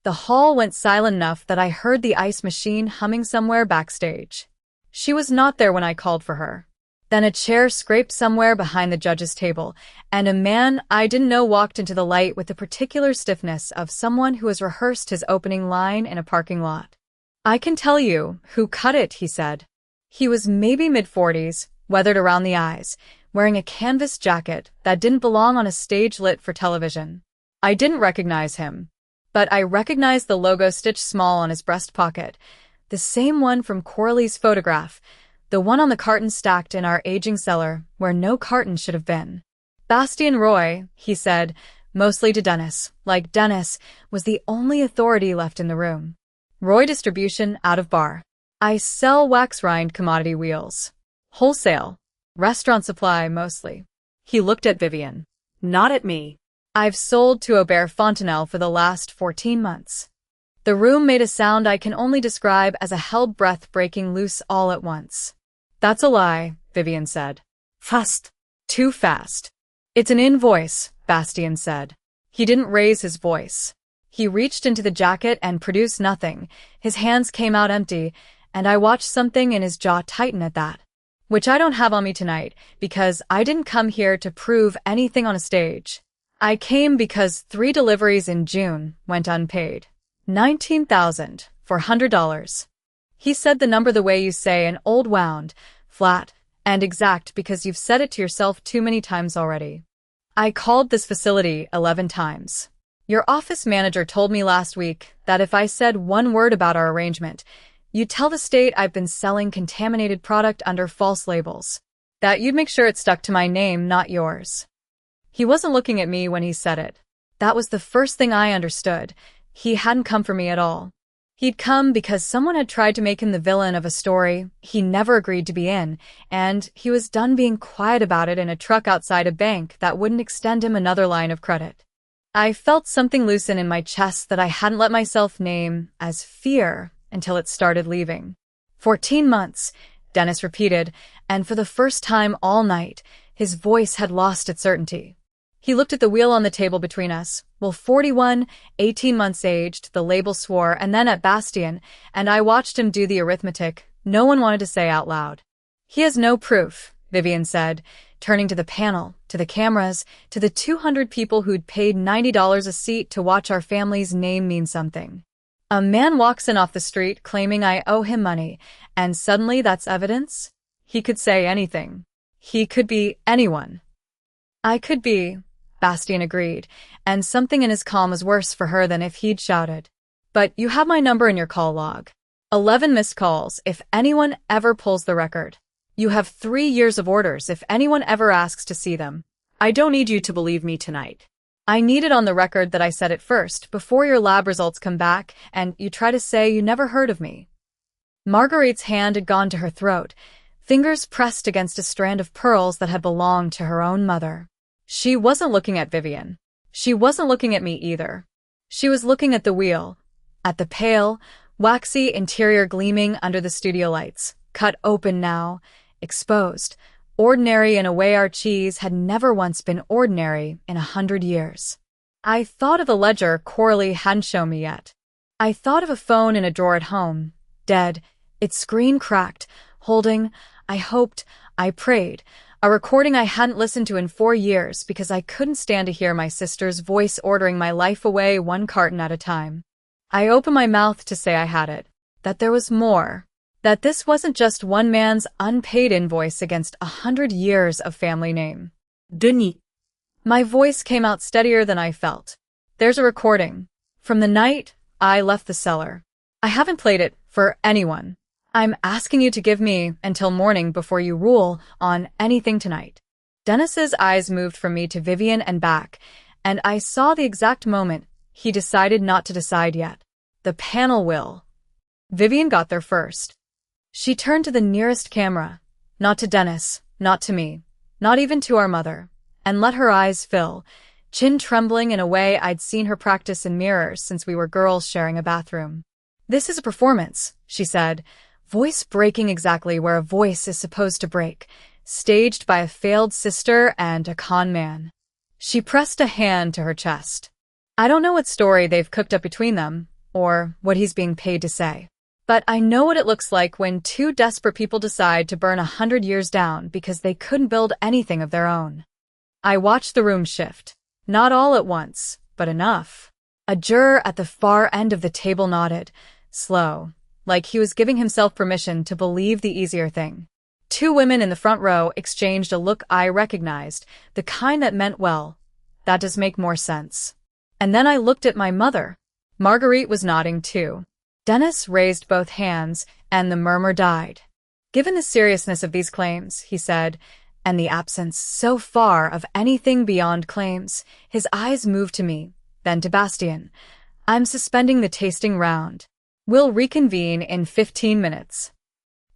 Speaker 1: The hall went silent enough that I heard the ice machine humming somewhere backstage. She was not there when I called for her. Then a chair scraped somewhere behind the judge's table, and a man I didn't know walked into the light with the particular stiffness of someone who has rehearsed his opening line in a parking lot. I can tell you who cut it, he said. He was maybe mid-40s, weathered around the eyes, wearing a canvas jacket that didn't belong on a stage lit for television. I didn't recognize him, but I recognized the logo stitched small on his breast pocket, the same one from Coralie's photograph, the one on the carton stacked in our aging cellar, where no carton should have been. Bastien Roy, he said, mostly to Dennis, like Dennis was the only authority left in the room. Roy distribution out of bar. I sell wax rind commodity wheels. Wholesale. Restaurant supply mostly. He looked at Vivian.
Speaker 2: Not at me.
Speaker 1: I've sold to Aubert Fontenelle for the last 14 months. The room made a sound I can only describe as a held breath breaking loose all at once. That's a lie, Vivian said.
Speaker 2: Fast.
Speaker 1: Too fast. It's an invoice, Bastien said. He didn't raise his voice. He reached into the jacket and produced nothing. His hands came out empty, and I watched something in his jaw tighten at that. Which I don't have on me tonight, because I didn't come here to prove anything on a stage. I came because 3 deliveries in June went unpaid. $19,400. He said the number the way you say an old wound, flat, and exact because you've said it to yourself too many times already. I called this facility 11 times. Your office manager told me last week that if I said one word about our arrangement, you'd tell the state I've been selling contaminated product under false labels. That you'd make sure it stuck to my name, not yours. He wasn't looking at me when he said it. That was the first thing I understood. He hadn't come for me at all. He'd come because someone had tried to make him the villain of a story he never agreed to be in, and he was done being quiet about it in a truck outside a bank that wouldn't extend him another line of credit. I felt something loosen in my chest that I hadn't let myself name as fear until it started leaving. 14 months, Dennis repeated, and for the first time all night, his voice had lost its certainty. He looked at the wheel on the table between us. Well, 41, 18 months aged, the label swore, and then at Bastien, and I watched him do the arithmetic no one wanted to say out loud. He has no proof, Vivian said, turning to the panel, to the cameras, to the 200 people who'd paid $90 a seat to watch our family's name mean something. A man walks in off the street claiming I owe him money, and suddenly that's evidence? He could say anything. He could be anyone. I could be, Bastien agreed, and something in his calm was worse for her than if he'd shouted. But you have my number in your call log. 11 missed calls if anyone ever pulls the record. You have 3 years of orders if anyone ever asks to see them.
Speaker 2: I don't need you to believe me tonight.
Speaker 1: I need it on the record that I said it first, before your lab results come back and you try to say you never heard of me. Marguerite's hand had gone to her throat, fingers pressed against a strand of pearls that had belonged to her own mother. She wasn't looking at Vivian. She wasn't looking at me either. She was looking at the wheel, at the pale, waxy interior gleaming under the studio lights, cut open now, exposed, ordinary in a way our cheese had never once been ordinary in 100 years. I thought of the ledger Coralie hadn't shown me yet. I thought of a phone in a drawer at home, dead, its screen cracked, holding, I hoped, I prayed, a recording I hadn't listened to in 4 years because I couldn't stand to hear my sister's voice ordering my life away one carton at a time. I opened my mouth to say I had it, that there was more, that this wasn't just one man's unpaid invoice against 100 years of family name.
Speaker 2: Denis.
Speaker 1: My voice came out steadier than I felt. There's a recording. From the night I left the cellar. I haven't played it for anyone. I'm asking you to give me until morning before you rule on anything tonight. Dennis's eyes moved from me to Vivian and back, and I saw the exact moment he decided not to decide yet. The panel will. Vivian got there first. She turned to the nearest camera, not to Dennis, not to me, not even to our mother, and let her eyes fill, chin trembling in a way I'd seen her practice in mirrors since we were girls sharing a bathroom. This is a performance, she said, voice breaking exactly where a voice is supposed to break, staged by a failed sister and a con man. She pressed a hand to her chest. I don't know what story they've cooked up between them, or what he's being paid to say. But I know what it looks like when 2 desperate people decide to burn 100 years down because they couldn't build anything of their own. I watched the room shift. Not all at once, but enough. A juror at the far end of the table nodded, slow, like he was giving himself permission to believe the easier thing. 2 women in the front row exchanged a look I recognized, the kind that meant, well, that does make more sense. And then I looked at my mother. Marguerite was nodding too. Dennis raised both hands, and the murmur died. Given the seriousness of these claims, he said, and the absence so far of anything beyond claims, his eyes moved to me, then to Bastien. I'm suspending the tasting round. We'll reconvene in 15 minutes.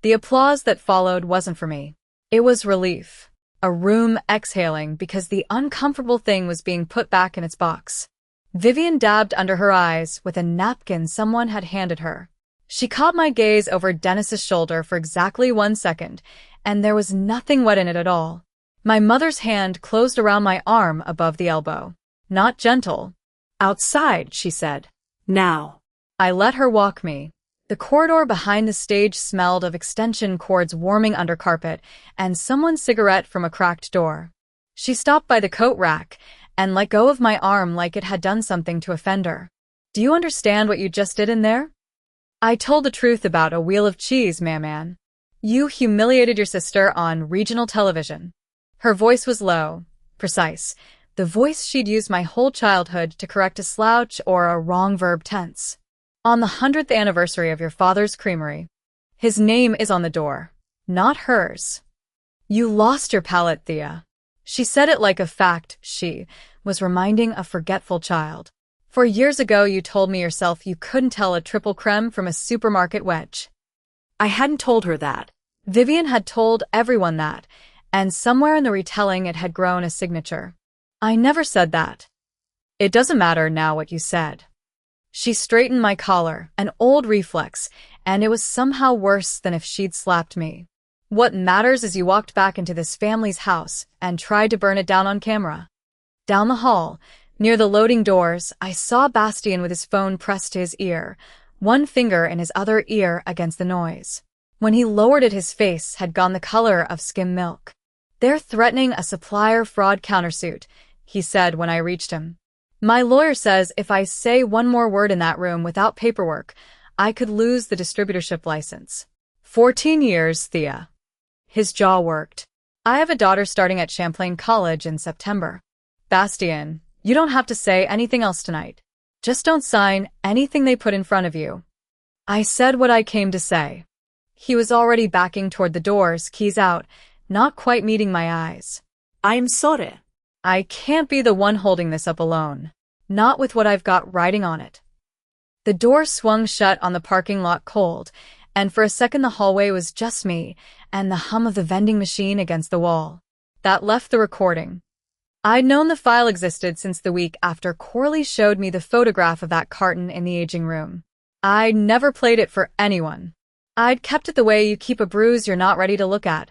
Speaker 1: The applause that followed wasn't for me. It was relief. a room exhaling because the uncomfortable thing was being put back in its box. Vivian dabbed under her eyes with a napkin someone had handed her. She caught my gaze over Dennis's shoulder for exactly 1 second, and there was nothing wet in it at all. My mother's hand closed around my arm above the elbow. Not gentle.
Speaker 2: Outside, she said. Now.
Speaker 1: I let her walk me. The corridor behind the stage smelled of extension cords warming under carpet and someone's cigarette from a cracked door. She stopped by the coat rack and let go of my arm like it had done something to offend her. Do you understand what you just did in there? I told the truth about a wheel of cheese, man. You humiliated your sister on regional television. Her voice was low, precise, the voice she'd used my whole childhood to correct a slouch or a wrong verb tense. On the 100th anniversary of your father's creamery. His name is on the door, not hers. You lost your palate, Thea. She said it like a fact she was reminding a forgetful child. 4 years ago you told me yourself you couldn't tell a triple creme from a supermarket wedge.
Speaker 2: I hadn't told her that.
Speaker 1: Vivian had told everyone that, and somewhere in the retelling it had grown a signature. I never said that. It doesn't matter now what you said. She straightened my collar, an old reflex, and it was somehow worse than if she'd slapped me. What matters is you walked back into this family's house and tried to burn it down on camera. Down the hall, near the loading doors, I saw Bastien with his phone pressed to his ear, one finger in his other ear against the noise. When he lowered it, his face had gone the color of skim milk. They're threatening a supplier fraud countersuit, he said when I reached him. My lawyer says if I say one more word in that room without paperwork, I could lose the distributorship license. 14 years, Thea. His jaw worked. I have a daughter starting at Champlain College in September. Bastien, you don't have to say anything else tonight. Just don't sign anything they put in front of you. I said what I came to say. He was already backing toward the doors, keys out, not quite meeting my eyes.
Speaker 2: I'm sorry.
Speaker 1: I can't be the one holding this up alone. Not with what I've got writing on it. The door swung shut on the parking lot cold, and for a second the hallway was just me and the hum of the vending machine against the wall. That left the recording. I'd known the file existed since the week after Corley showed me the photograph of that carton in the aging room. I'd never played it for anyone. I'd kept it the way you keep a bruise you're not ready to look at.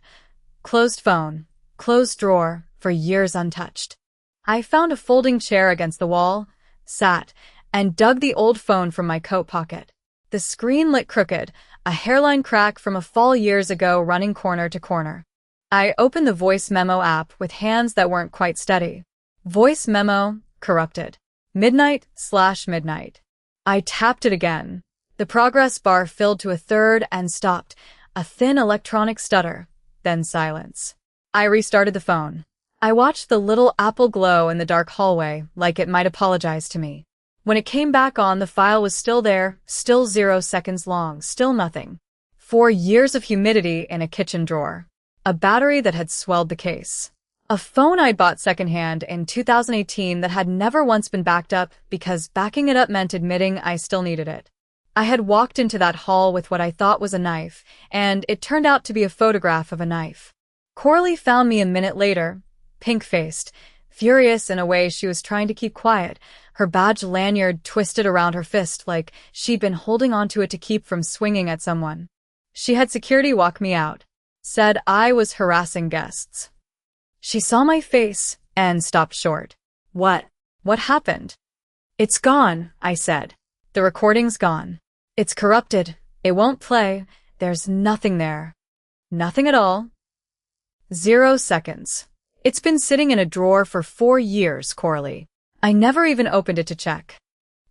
Speaker 1: Closed phone, closed drawer, for years untouched. I found a folding chair against the wall, sat, and dug the old phone from my coat pocket. The screen lit crooked, a hairline crack from a fall years ago running corner to corner. I opened the voice memo app with hands that weren't quite steady. Voice memo, corrupted. Midnight/midnight. I tapped it again. The progress bar filled to a third and stopped, a thin electronic stutter, then silence. I restarted the phone. I watched the little apple glow in the dark hallway, like it might apologize to me. When it came back on, the file was still there, still 0 seconds long, still nothing. 4 years of humidity in a kitchen drawer. A battery that had swelled the case. A phone I'd bought secondhand in 2018 that had never once been backed up because backing it up meant admitting I still needed it. I had walked into that hall with what I thought was a knife, and it turned out to be a photograph of a knife. Corley found me a minute later, pink-faced, furious in a way she was trying to keep quiet, her badge lanyard twisted around her fist like she'd been holding onto it to keep from swinging at someone. She had security walk me out, said I was harassing guests. She saw my face and stopped short. What happened? It's gone, I said. The recording's gone. It's corrupted. It won't play. There's nothing there. Nothing at all. 0 seconds. It's been sitting in a drawer for 4 years, Corley. I never even opened it to check.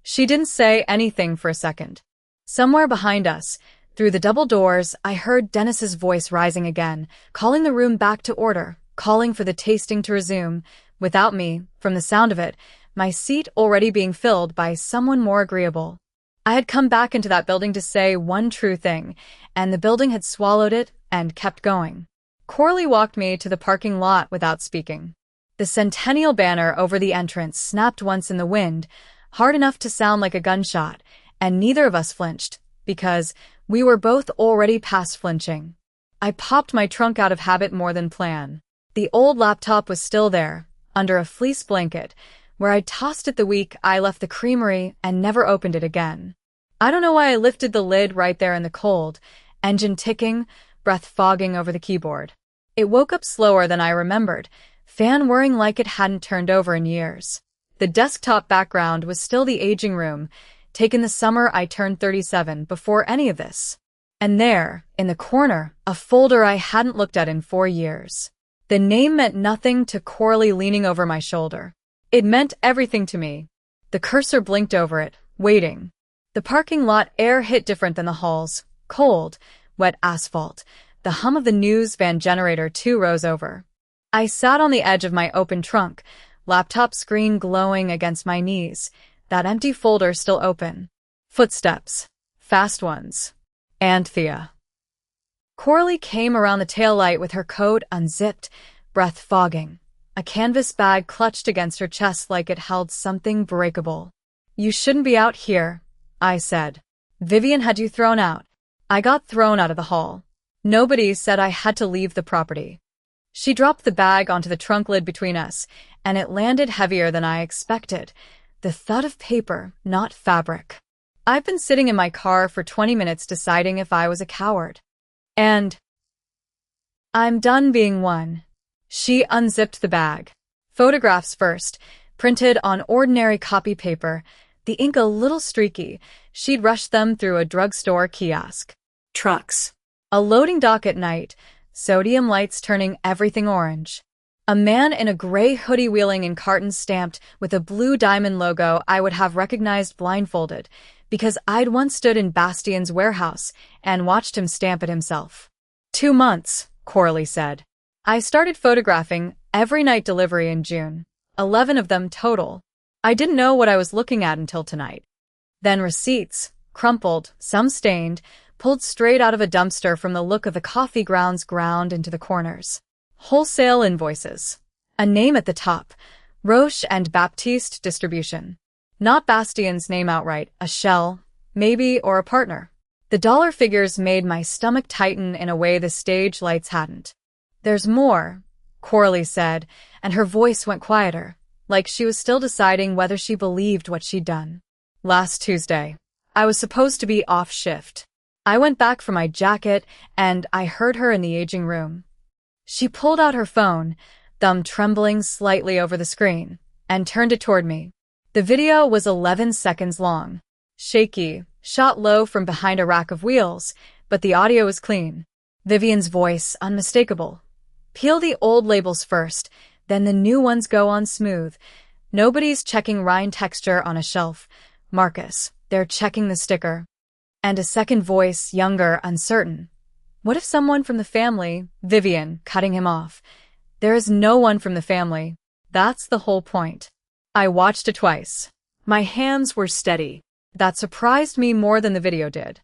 Speaker 1: She didn't say anything for a second. Somewhere behind us, through the double doors, I heard Dennis's voice rising again, calling the room back to order, calling for the tasting to resume, without me, from the sound of it, my seat already being filled by someone more agreeable. I had come back into that building to say one true thing, and the building had swallowed it and kept going. Corley walked me to the parking lot without speaking. The Centennial banner over the entrance snapped once in the wind, hard enough to sound like a gunshot, and neither of us flinched, because we were both already past flinching. I popped my trunk out of habit more than plan. The old laptop was still there, under a fleece blanket, where I'd tossed it the week I left the creamery and never opened it again. I don't know why I lifted the lid right there in the cold, engine ticking, breath fogging over the keyboard. It woke up slower than I remembered, fan whirring like it hadn't turned over in years. The desktop background was still the aging room, taken the summer I turned 37 before any of this. And there, in the corner, a folder I hadn't looked at in 4 years. The name meant nothing to Coralie leaning over my shoulder. It meant everything to me. The cursor blinked over it, waiting. The parking lot air hit different than the halls, cold, wet asphalt. The hum of the news van generator 2 rows over. I sat on the edge of my open trunk, laptop screen glowing against my knees, that empty folder still open. Footsteps. Fast ones. Anthea. Coralie came around the taillight with her coat unzipped, breath fogging. A canvas bag clutched against her chest like it held something breakable. "You shouldn't be out here," I said. "Vivian had you thrown out." I got thrown out of the hall. Nobody said I had to leave the property. She dropped the bag onto the trunk lid between us, and it landed heavier than I expected. The thud of paper, not fabric. I've been sitting in my car for 20 minutes deciding if I was a coward. And I'm done being one. She unzipped the bag. Photographs first, printed on ordinary copy paper, the ink a little streaky. She'd rushed them through a drugstore kiosk.
Speaker 2: Trucks.
Speaker 1: A loading dock at night, sodium lights turning everything orange. A man in a gray hoodie wheeling in cartons stamped with a blue diamond logo I would have recognized blindfolded, because I'd once stood in Bastian's warehouse and watched him stamp it himself. 2 months, Coralie said. I started photographing every night delivery in June, 11 of them total. I didn't know what I was looking at until tonight. Then receipts, crumpled, some stained, pulled straight out of a dumpster from the look of the coffee grounds ground into the corners. Wholesale invoices. A name at the top, Roche and Baptiste Distribution. Not Bastian's name outright, a shell, maybe, or a partner. The dollar figures made my stomach tighten in a way the stage lights hadn't. "There's more," Coralie said, and her voice went quieter, like she was still deciding whether she believed what she'd done. "Last Tuesday, I was supposed to be off shift. I went back for my jacket, and I heard her in the aging room. She pulled out her phone, thumb trembling slightly over the screen, and turned it toward me. The video was 11 seconds long. Shaky, shot low from behind a rack of wheels, but the audio was clean. Vivian's voice, unmistakable. Peel the old labels first, then the new ones go on smooth. Nobody's checking rind texture on a shelf. Marcus, they're checking the sticker. And a second voice, younger, uncertain. What if someone from the family, Vivian, cutting him off? There is no one from the family. That's the whole point. I watched it twice. My hands were steady. That surprised me more than the video did.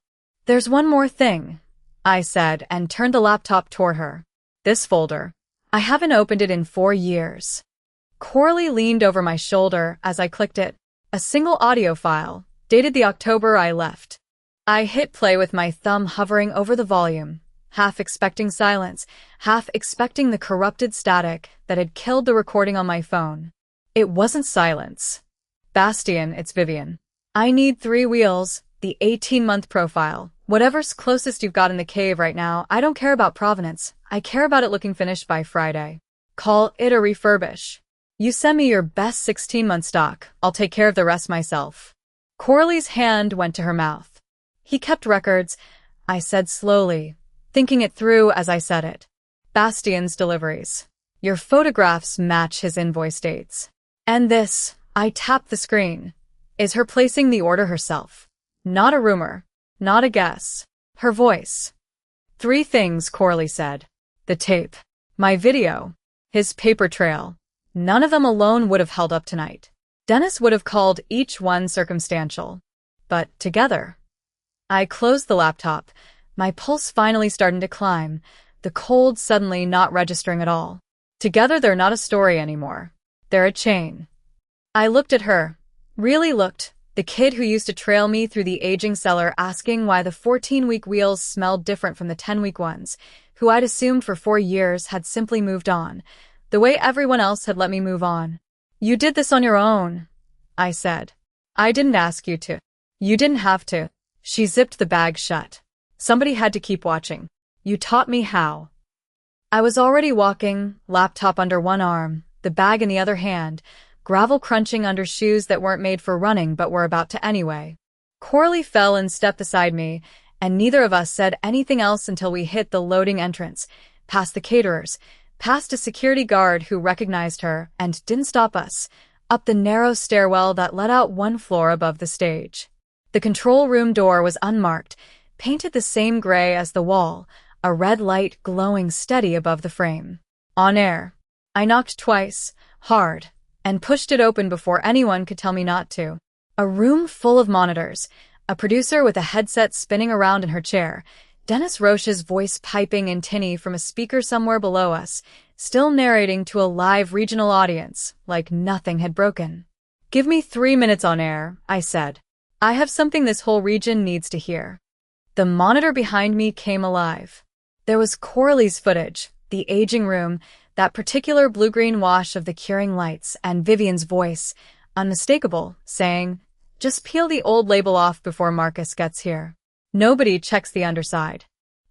Speaker 1: "There's one more thing," I said and turned the laptop toward her. "This folder. I haven't opened it in 4 years. Coralie leaned over my shoulder as I clicked it. A single audio file, dated the October I left. I hit play with my thumb hovering over the volume, half expecting silence, half expecting the corrupted static that had killed the recording on my phone. It wasn't silence. "Bastian, it's Vivian. I need 3 wheels, the 18-month profile. Whatever's closest you've got in the cave right now. I don't care about provenance. I care about it looking finished by Friday. Call it a refurbish. You send me your best 16-month stock. I'll take care of the rest myself." Coralie's hand went to her mouth. "He kept records," I said slowly, thinking it through as I said it. "Bastian's deliveries. Your photographs match his invoice dates. And this," I tapped the screen, "is her placing the order herself. Not a rumor. Not a guess. Her voice." 3 things, Coralie said. The tape. My video. His paper trail. None of them alone would have held up tonight. Dennis would have called each one circumstantial. But together. I closed the laptop, my pulse finally starting to climb, the cold suddenly not registering at all. Together they're not a story anymore. They're a chain. I looked at her. Really looked. The kid who used to trail me through the aging cellar asking why the 14-week wheels smelled different from the 10-week ones. who I'd assumed for 4 years had simply moved on, the way everyone else had let me move on. "You did this on your own," I said. "I didn't ask you to. You didn't have to." She zipped the bag shut. "Somebody had to keep watching. You taught me how." I was already walking, laptop under one arm, the bag in the other hand, gravel crunching under shoes that weren't made for running but were about to anyway. Coralie fell in step beside me, and neither of us said anything else until we hit the loading entrance, past the caterers, past a security guard who recognized her and didn't stop us, up the narrow stairwell that led out one floor above the stage. The control room door was unmarked, painted the same gray as the wall, a red light glowing steady above the frame. On air. I knocked twice, hard, and pushed it open before anyone could tell me not to. A room full of monitors, a producer with a headset spinning around in her chair, Dennis Roche's voice piping in tinny from a speaker somewhere below us, still narrating to a live regional audience, like nothing had broken. "Give me 3 minutes on air," I said. "I have something this whole region needs to hear." The monitor behind me came alive. There was Coralie's footage, the aging room, that particular blue-green wash of the curing lights, and Vivian's voice, unmistakable, saying, "Just peel the old label off before Marcus gets here. Nobody checks the underside."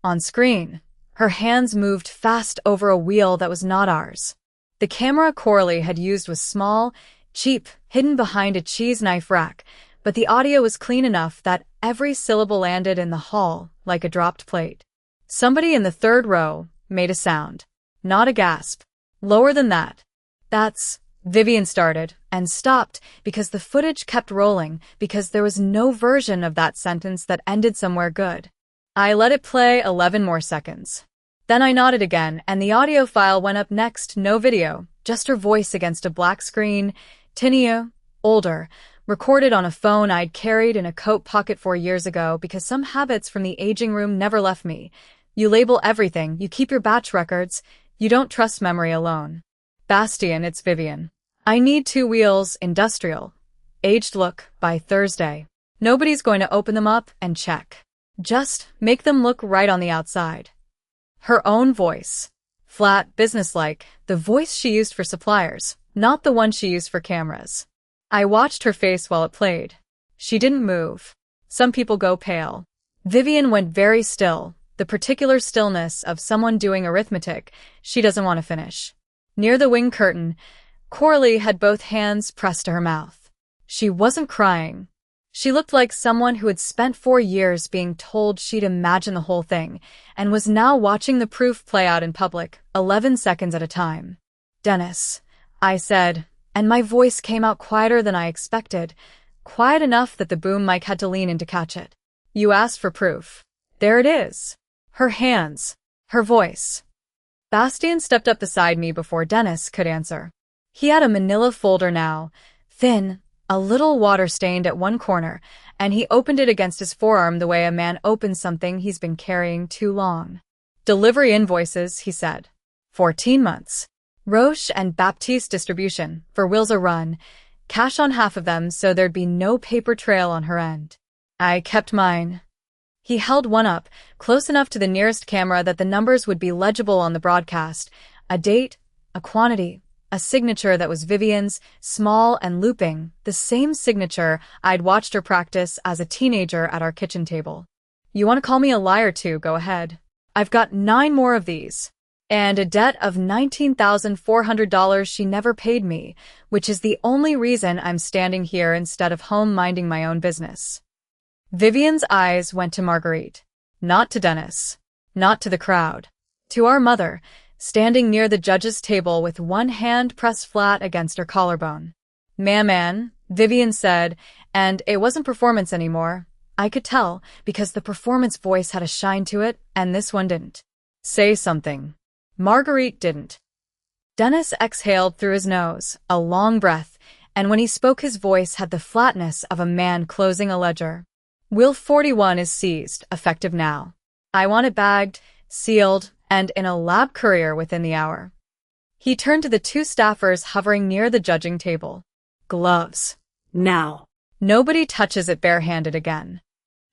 Speaker 1: On screen, her hands moved fast over a wheel that was not ours. The camera Coralie had used was small, cheap, hidden behind a cheese knife rack, but the audio was clean enough that every syllable landed in the hall like a dropped plate. Somebody in the third row made a sound. Not a gasp. Lower than that. "That's..." Vivian started, and stopped because the footage kept rolling, because there was no version of that sentence that ended somewhere good. I let it play 11 more seconds. Then I nodded again, and the audio file went up next, no video, just her voice against a black screen, tinnier, older, recorded on a phone I'd carried in a coat pocket 4 years ago because some habits from the aging room never left me. You label everything, you keep your batch records, you don't trust memory alone. "Bastian, it's Vivian. I need 2 wheels, industrial. Aged look, by Thursday. Nobody's going to open them up and check. Just make them look right on the outside." Her own voice. Flat, businesslike, the voice she used for suppliers, not the one she used for cameras. I watched her face while it played. She didn't move. Some people go pale. Vivian went very still, the particular stillness of someone doing arithmetic she doesn't want to finish. Near the wing curtain, Coralie had both hands pressed to her mouth. She wasn't crying. She looked like someone who had spent 4 years being told she'd imagine the whole thing, and was now watching the proof play out in public, 11 seconds at a time. "Dennis," I said, and my voice came out quieter than I expected, quiet enough that the boom mic had to lean in to catch it. "You asked for proof. There it is." Her hands. Her voice. Bastian stepped up beside me before Dennis could answer. He had a manila folder now, thin, a little water-stained at one corner, and he opened it against his forearm the way a man opens something he's been carrying too long. "Delivery invoices," he said. 14 months. Roche and Baptiste distribution, for wheels a run, cash on half of them so there'd be no paper trail on her end. I kept mine. He held one up, close enough to the nearest camera that the numbers would be legible on the broadcast, a date, a quantity, a signature that was Vivian's, small and looping, the same signature I'd watched her practice as a teenager at our kitchen table. "You want to call me a liar too, go ahead. I've got 9 more of these. And a debt of $19,400 she never paid me, which is the only reason I'm standing here instead of home minding my own business." Vivian's eyes went to Marguerite, not to Dennis, not to the crowd, to our mother, standing near the judge's table with one hand pressed flat against her collarbone. "Man," Vivian said, and it wasn't performance anymore. I could tell, because the performance voice had a shine to it, and this one didn't. "Say something." Marguerite didn't. Dennis exhaled through his nose, a long breath, and when he spoke his voice had the flatness of a man closing a ledger. "Wheel 41 is seized, effective now. I want it bagged, sealed, and in a lab courier within the hour." He turned to the 2 staffers hovering near the judging table. "Gloves. Now. Nobody touches it barehanded again."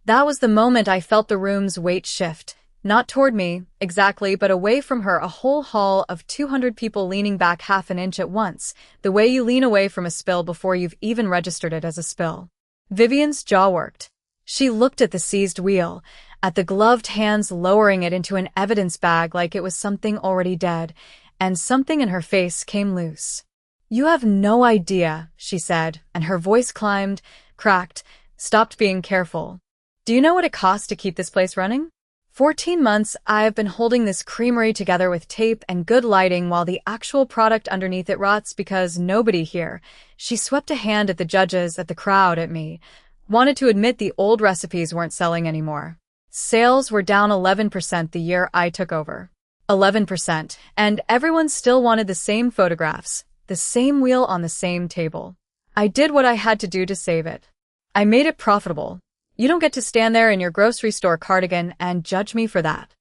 Speaker 1: That was the moment I felt the room's weight shift. Not toward me, exactly, but away from her, a whole hall of 200 people leaning back half an inch at once, the way you lean away from a spill before you've even registered it as a spill. Vivian's jaw worked. She looked at the seized wheel, at the gloved hands lowering it into an evidence bag like it was something already dead, and something in her face came loose. "You have no idea," she said, and her voice climbed, cracked, stopped being careful. "Do you know what it costs to keep this place running? 14 months I have been holding this creamery together with tape and good lighting while the actual product underneath it rots because nobody here," she swept a hand at the judges, at the crowd, at me, "wanted to admit the old recipes weren't selling anymore. Sales were down 11% the year I took over. 11%, and everyone still wanted the same photographs, the same wheel on the same table. I did what I had to do to save it. I made it profitable. You don't get to stand there in your grocery store cardigan and judge me for that."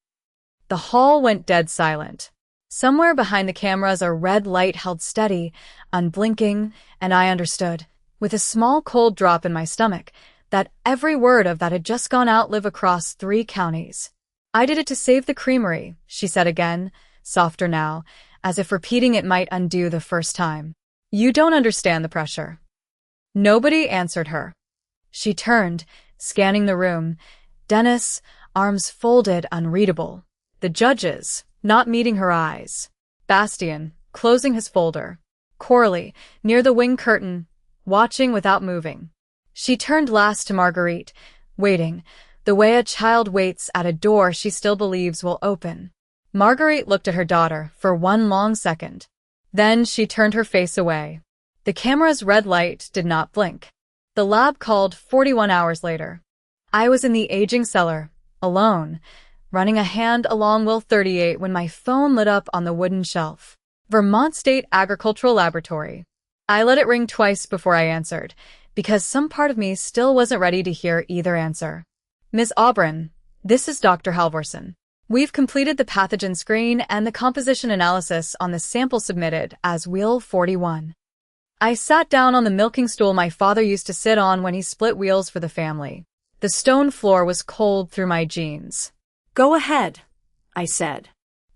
Speaker 1: The hall went dead silent. Somewhere behind the cameras a red light held steady, unblinking, and I understood, with a small cold drop in my stomach, that every word of that had just gone out live across 3 counties. "I did it to save the creamery," she said again, softer now, as if repeating it might undo the first time. "You don't understand the pressure." Nobody answered her. She turned, scanning the room. Dennis, arms folded, unreadable. The judges, not meeting her eyes. Bastian, closing his folder. Coralie, near the wing curtain, watching without moving. She turned last to Marguerite, waiting, the way a child waits at a door she still believes will open. Marguerite looked at her daughter for one long second. Then she turned her face away. The camera's red light did not blink. The lab called 41 hours later. I was in the aging cellar, alone, running a hand along Will 38 when my phone lit up on the wooden shelf. Vermont State Agricultural Laboratory. I let it ring twice before I answered, because some part of me still wasn't ready to hear either answer. "Ms. Aubryn, this is Dr. Halvorson. We've completed the pathogen screen and the composition analysis on the sample submitted as Wheel 41. I sat down on the milking stool my father used to sit on when he split wheels for the family. The stone floor was cold through my jeans.
Speaker 2: "Go ahead," I said.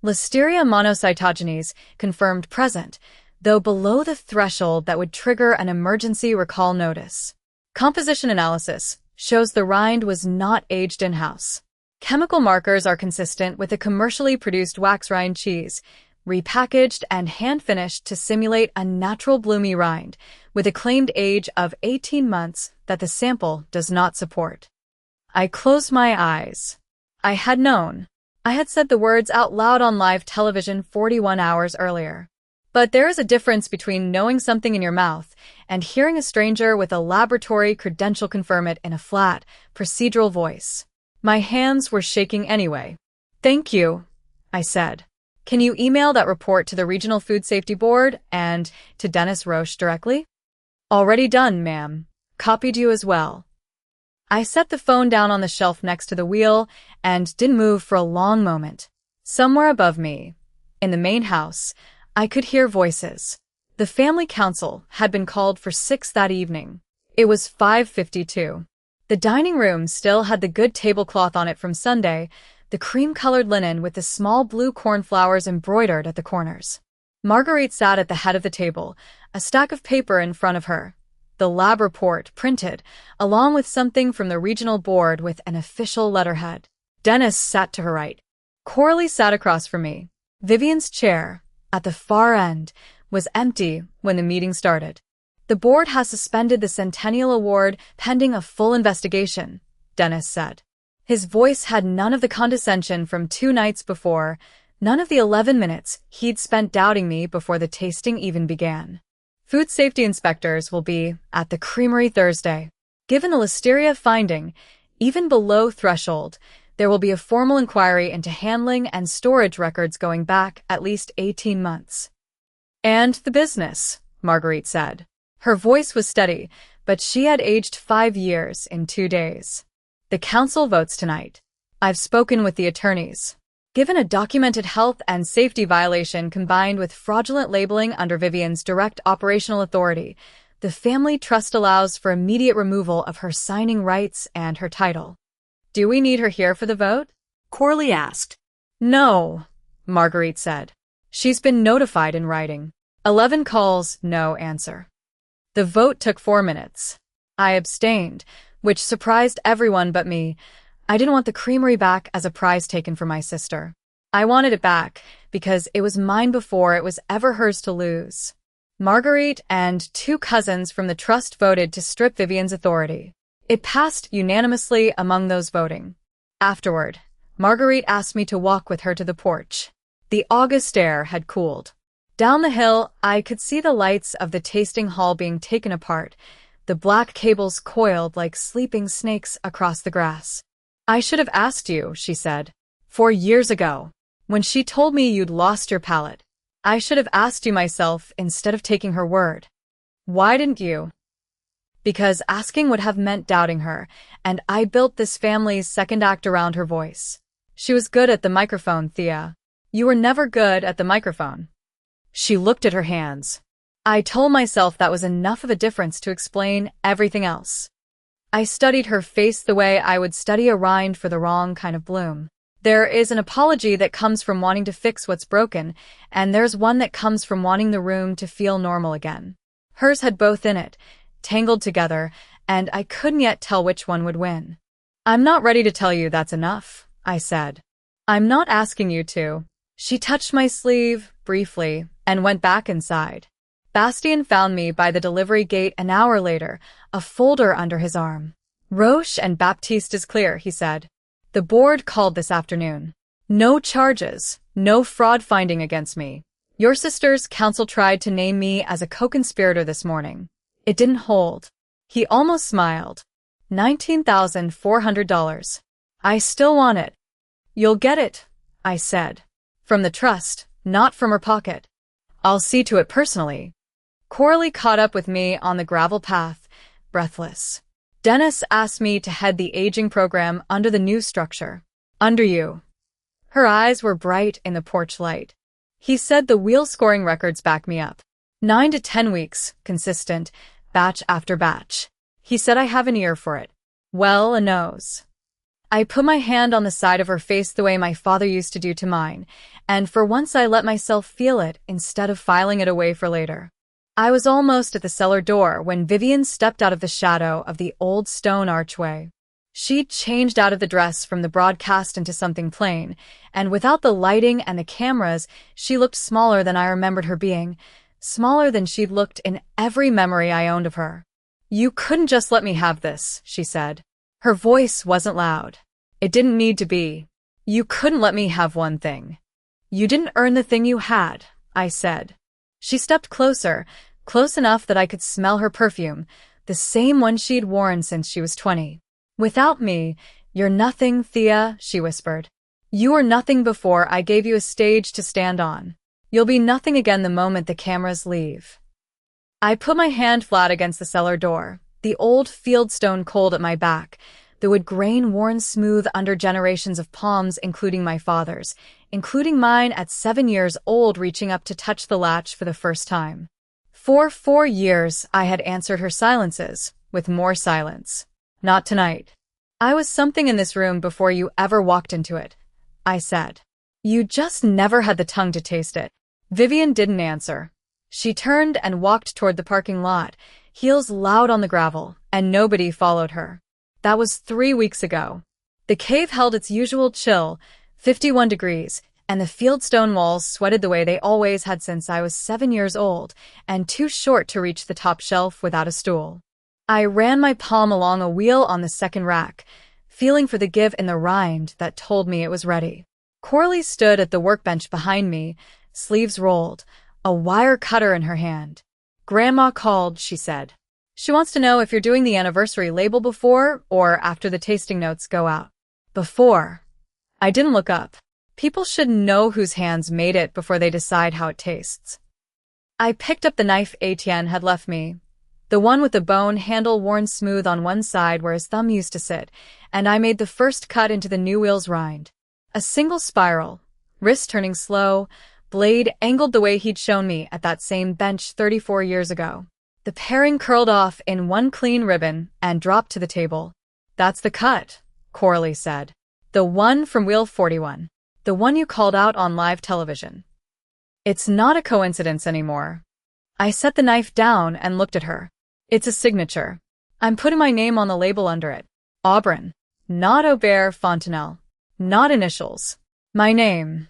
Speaker 1: Listeria monocytogenes confirmed present, though below the threshold that would trigger an emergency recall notice. Composition analysis shows the rind was not aged in-house. Chemical markers are consistent with a commercially produced wax rind cheese, repackaged and hand-finished to simulate a natural bloomy rind, with a claimed age of 18 months that the sample does not support. I closed my eyes. I had known. I had said the words out loud on live television 41 hours earlier. But there is a difference between knowing something in your mouth and hearing a stranger with a laboratory credential confirm it in a flat, procedural voice. My hands were shaking anyway. "Thank you," I said. "Can you email that report to the Regional Food Safety Board and to Dennis Roche directly?" "Already done, ma'am. Copied you as well." I set the phone down on the shelf next to the wheel and didn't move for a long moment. Somewhere above me, in the main house, I could hear voices. The family council had been called for 6 that evening. It was 5:52. The dining room still had the good tablecloth on it from Sunday, the cream-colored linen with the small blue cornflowers embroidered at the corners. Marguerite sat at the head of the table, a stack of paper in front of her. The lab report printed, along with something from the regional board with an official letterhead. Dennis sat to her right. Coralie sat across from me. Vivian's chair, at the far end, was empty when the meeting started. "The board has suspended the Centennial Award pending a full investigation," Dennis said. His voice had none of the condescension from 2 nights before, none of the 11 minutes he'd spent doubting me before the tasting even began. "Food safety inspectors will be at the creamery Thursday. Given the listeria finding, even below threshold, there will be a formal inquiry into handling and storage records going back at least 18 months. "And the business," Marguerite said. Her voice was steady, but she had aged 5 years in 2 days. "The council votes tonight. I've spoken with the attorneys. Given a documented health and safety violation combined with fraudulent labeling under Vivian's direct operational authority, the family trust allows for immediate removal of her signing rights and her title." "Do we need her here for the vote?"
Speaker 2: Corley asked.
Speaker 1: No, Marguerite said. She's been notified in writing. 11 calls, no answer. The vote took 4 minutes. I abstained, which surprised everyone but me. I didn't want the creamery back as a prize taken from my sister. I wanted it back because it was mine before it was ever hers to lose. Marguerite and 2 cousins from the trust voted to strip Vivian's authority. It passed unanimously among those voting. Afterward, Marguerite asked me to walk with her to the porch. The August air had cooled. Down the hill, I could see the lights of the tasting hall being taken apart, the black cables coiled like sleeping snakes across the grass. I should have asked you, she said. 4 years ago, when she told me you'd lost your palate. I should have asked you myself instead of taking her word. Why didn't you? Because asking would have meant doubting her, and I built this family's second act around her voice. She was good at the microphone, Thea. You were never good at the microphone. She looked at her hands. I told myself that was enough of a difference to explain everything else. I studied her face the way I would study a rind for the wrong kind of bloom. There is an apology that comes from wanting to fix what's broken, and there's one that comes from wanting the room to feel normal again. Hers had both in it, tangled together, and I couldn't yet tell which one would win. I'm not ready to tell you that's enough, I said. I'm not asking you to. She touched my sleeve, briefly, and went back inside. Bastien found me by the delivery gate an hour later, a folder under his arm. Roche and Baptiste is clear, he said. The board called this afternoon. No charges, no fraud finding against me. Your sister's counsel tried to name me as a co-conspirator this morning. It didn't hold. He almost smiled. $19,400. I still want it. You'll get it, I said. From the trust, not from her pocket. I'll see to it personally. Corley caught up with me on the gravel path, breathless. Dennis asked me to head the aging program under the new structure. Under you. Her eyes were bright in the porch light. He said the wheel scoring records back me up. 9 to 10 weeks, consistent, batch after batch. He said I have an ear for it. Well, a nose. I put my hand on the side of her face the way my father used to do to mine, and for once I let myself feel it instead of filing it away for later. I was almost at the cellar door when Vivian stepped out of the shadow of the old stone archway. She'd changed out of the dress from the broadcast into something plain, and without the lighting and the cameras, she looked smaller than I remembered her being, smaller than she'd looked in every memory I owned of her. You couldn't just let me have this, she said. Her voice wasn't loud. It didn't need to be. You couldn't let me have one thing. You didn't earn the thing you had, I said. She stepped closer, close enough that I could smell her perfume, the same one she'd worn since she was 20. Without me, you're nothing, Thea, she whispered. You were nothing before I gave you a stage to stand on. You'll be nothing again the moment the cameras leave. I put my hand flat against the cellar door, the old fieldstone cold at my back, the wood grain worn smooth under generations of palms, including my father's, including mine at 7 years old, reaching up to touch the latch for the first time. For 4 years, I had answered her silences, with more silence. Not tonight. I was something in this room before you ever walked into it, I said. You just never had the tongue to taste it. Vivian didn't answer. She turned and walked toward the parking lot, heels loud on the gravel, and nobody followed her. That was 3 weeks ago. The cave held its usual chill, 51 degrees, and the fieldstone walls sweated the way they always had since I was 7 years old, and too short to reach the top shelf without a stool. I ran my palm along a wheel on the second rack, feeling for the give in the rind that told me it was ready. Corley stood at the workbench behind me, sleeves rolled, a wire cutter in her hand. Grandma called, she said. She wants to know if you're doing the anniversary label before or after the tasting notes go out. Before. I didn't look up. People should know whose hands made it before they decide how it tastes. I picked up the knife Etienne had left me, the one with the bone handle worn smooth on one side where his thumb used to sit, and I made the first cut into the new wheel's rind. A single spiral, wrist turning slow, blade angled the way he'd shown me at that same bench 34 years ago. The paring curled off in one clean ribbon and dropped to the table. That's the cut, Corley said. The one from Wheel 41. The one you called out on live television. It's not a coincidence anymore. I set the knife down and looked at her. It's a signature. I'm putting my name on the label under it. Auburn. Not Aubert Fontenelle. Not initials. My name.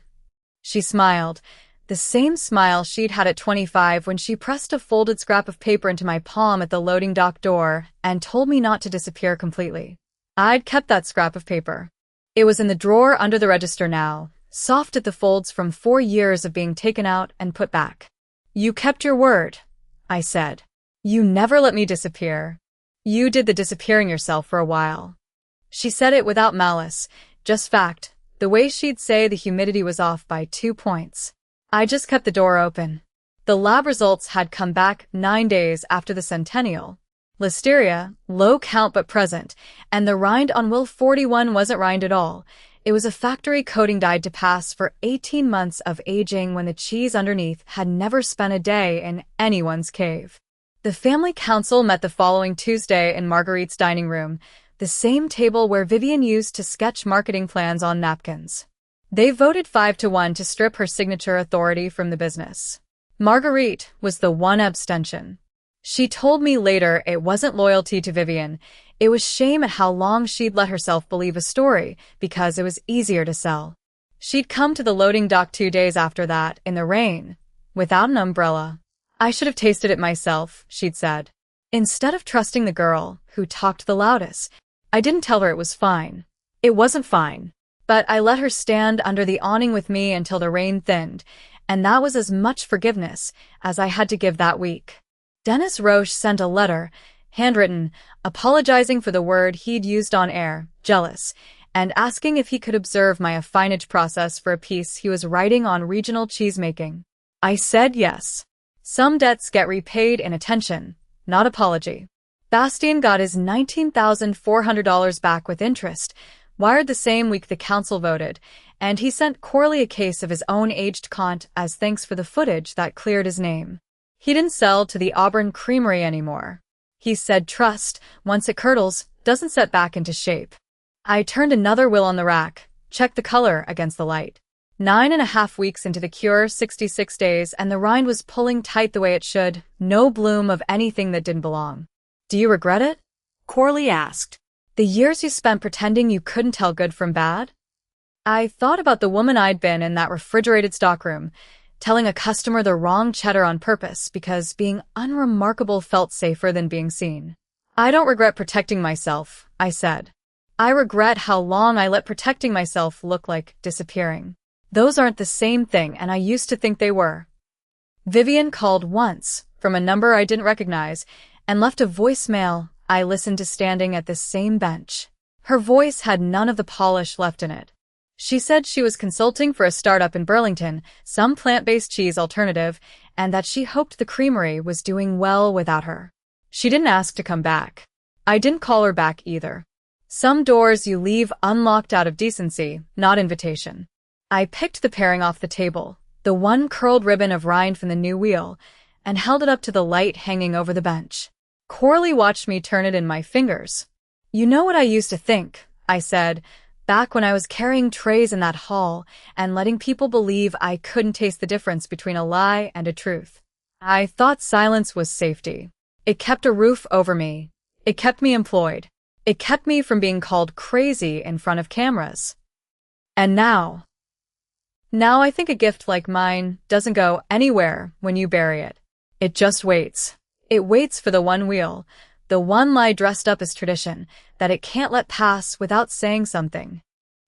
Speaker 1: She smiled. The same smile she'd had at 25 when she pressed a folded scrap of paper into my palm at the loading dock door and told me not to disappear completely. I'd kept that scrap of paper. It was in the drawer under the register now, soft at the folds from 4 years of being taken out and put back. You kept your word, I said. You never let me disappear. You did the disappearing yourself for a while. She said it without malice, just fact, the way she'd say the humidity was off by 2 points. I just kept the door open. The lab results had come back 9 days after the centennial. Listeria, low count but present, and the rind on Will 41 wasn't rind at all. It was a factory coating dyed to pass for 18 months of aging when the cheese underneath had never spent a day in anyone's cave. The family council met the following Tuesday in Marguerite's dining room, the same table where Vivian used to sketch marketing plans on napkins. They voted 5-1 to strip her signature authority from the business. Marguerite was the one abstention. She told me later it wasn't loyalty to Vivian, it was shame at how long she'd let herself believe a story because it was easier to sell. She'd come to the loading dock 2 days after that, in the rain, without an umbrella. I should have tasted it myself, she'd said. Instead of trusting the girl, who talked the loudest, I didn't tell her it was fine. It wasn't fine. But I let her stand under the awning with me until the rain thinned, and that was as much forgiveness as I had to give that week. Dennis Roche sent a letter, handwritten, apologizing for the word he'd used on air, jealous, and asking if he could observe my affinage process for a piece he was writing on regional cheesemaking. I said yes. Some debts get repaid in attention, not apology. Bastien got his $19,400 back with interest, wired the same week the council voted, and he sent Corley a case of his own aged Cont as thanks for the footage that cleared his name. He didn't sell to the Auburn Creamery anymore. He said trust, once it curdles, doesn't set back into shape. I turned another will on the rack, checked the color against the light. 9.5 weeks into the cure, 66 days, and the rind was pulling tight the way it should, no bloom of anything that didn't belong. Do you regret it?
Speaker 2: Corley asked.
Speaker 1: The years you spent pretending you couldn't tell good from bad? I thought about the woman I'd been in that refrigerated stockroom, telling a customer the wrong cheddar on purpose because being unremarkable felt safer than being seen. I don't regret protecting myself, I said. I regret how long I let protecting myself look like disappearing. Those aren't the same thing, and I used to think they were. Vivian called once, from a number I didn't recognize, and left a voicemail I listened to standing at this same bench. Her voice had none of the polish left in it. She said she was consulting for a startup in Burlington, some plant-based cheese alternative, and that she hoped the creamery was doing well without her. She didn't ask to come back. I didn't call her back either. Some doors you leave unlocked out of decency, not invitation. I picked the pairing off the table, the one curled ribbon of rind from the new wheel, and held it up to the light hanging over the bench. Corley watched me turn it in my fingers. You know what I used to think, I said, back when I was carrying trays in that hall and letting people believe I couldn't taste the difference between a lie and a truth. I thought silence was safety. It kept a roof over me. It kept me employed. It kept me from being called crazy in front of cameras. And now I think a gift like mine doesn't go anywhere when you bury it. It just waits. It waits for the one wheel, the one lie dressed up as tradition, that it can't let pass without saying something.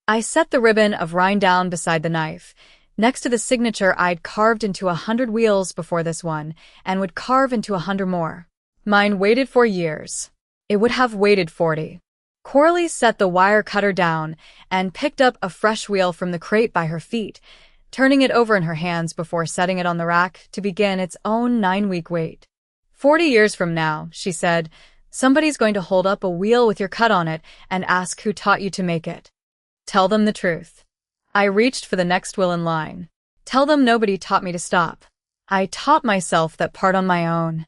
Speaker 1: I set the ribbon of rind down beside the knife, next to the signature I'd carved into 100 wheels before this one, and would carve into 100 more. Mine waited for years. It would have waited 40. Corley set the wire cutter down and picked up a fresh wheel from the crate by her feet, turning it over in her hands before setting it on the rack to begin its own 9-week wait. 40 years from now, she said, somebody's going to hold up a wheel with your cut on it and ask who taught you to make it. Tell them the truth. I reached for the next wheel in line. Tell them nobody taught me to stop. I taught myself that part on my own.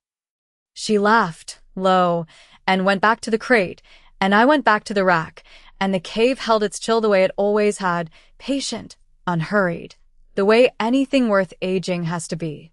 Speaker 1: She laughed, low, and went back to the crate, and I went back to the rack, and the cave held its chill the way it always had, patient, unhurried, the way anything worth aging has to be.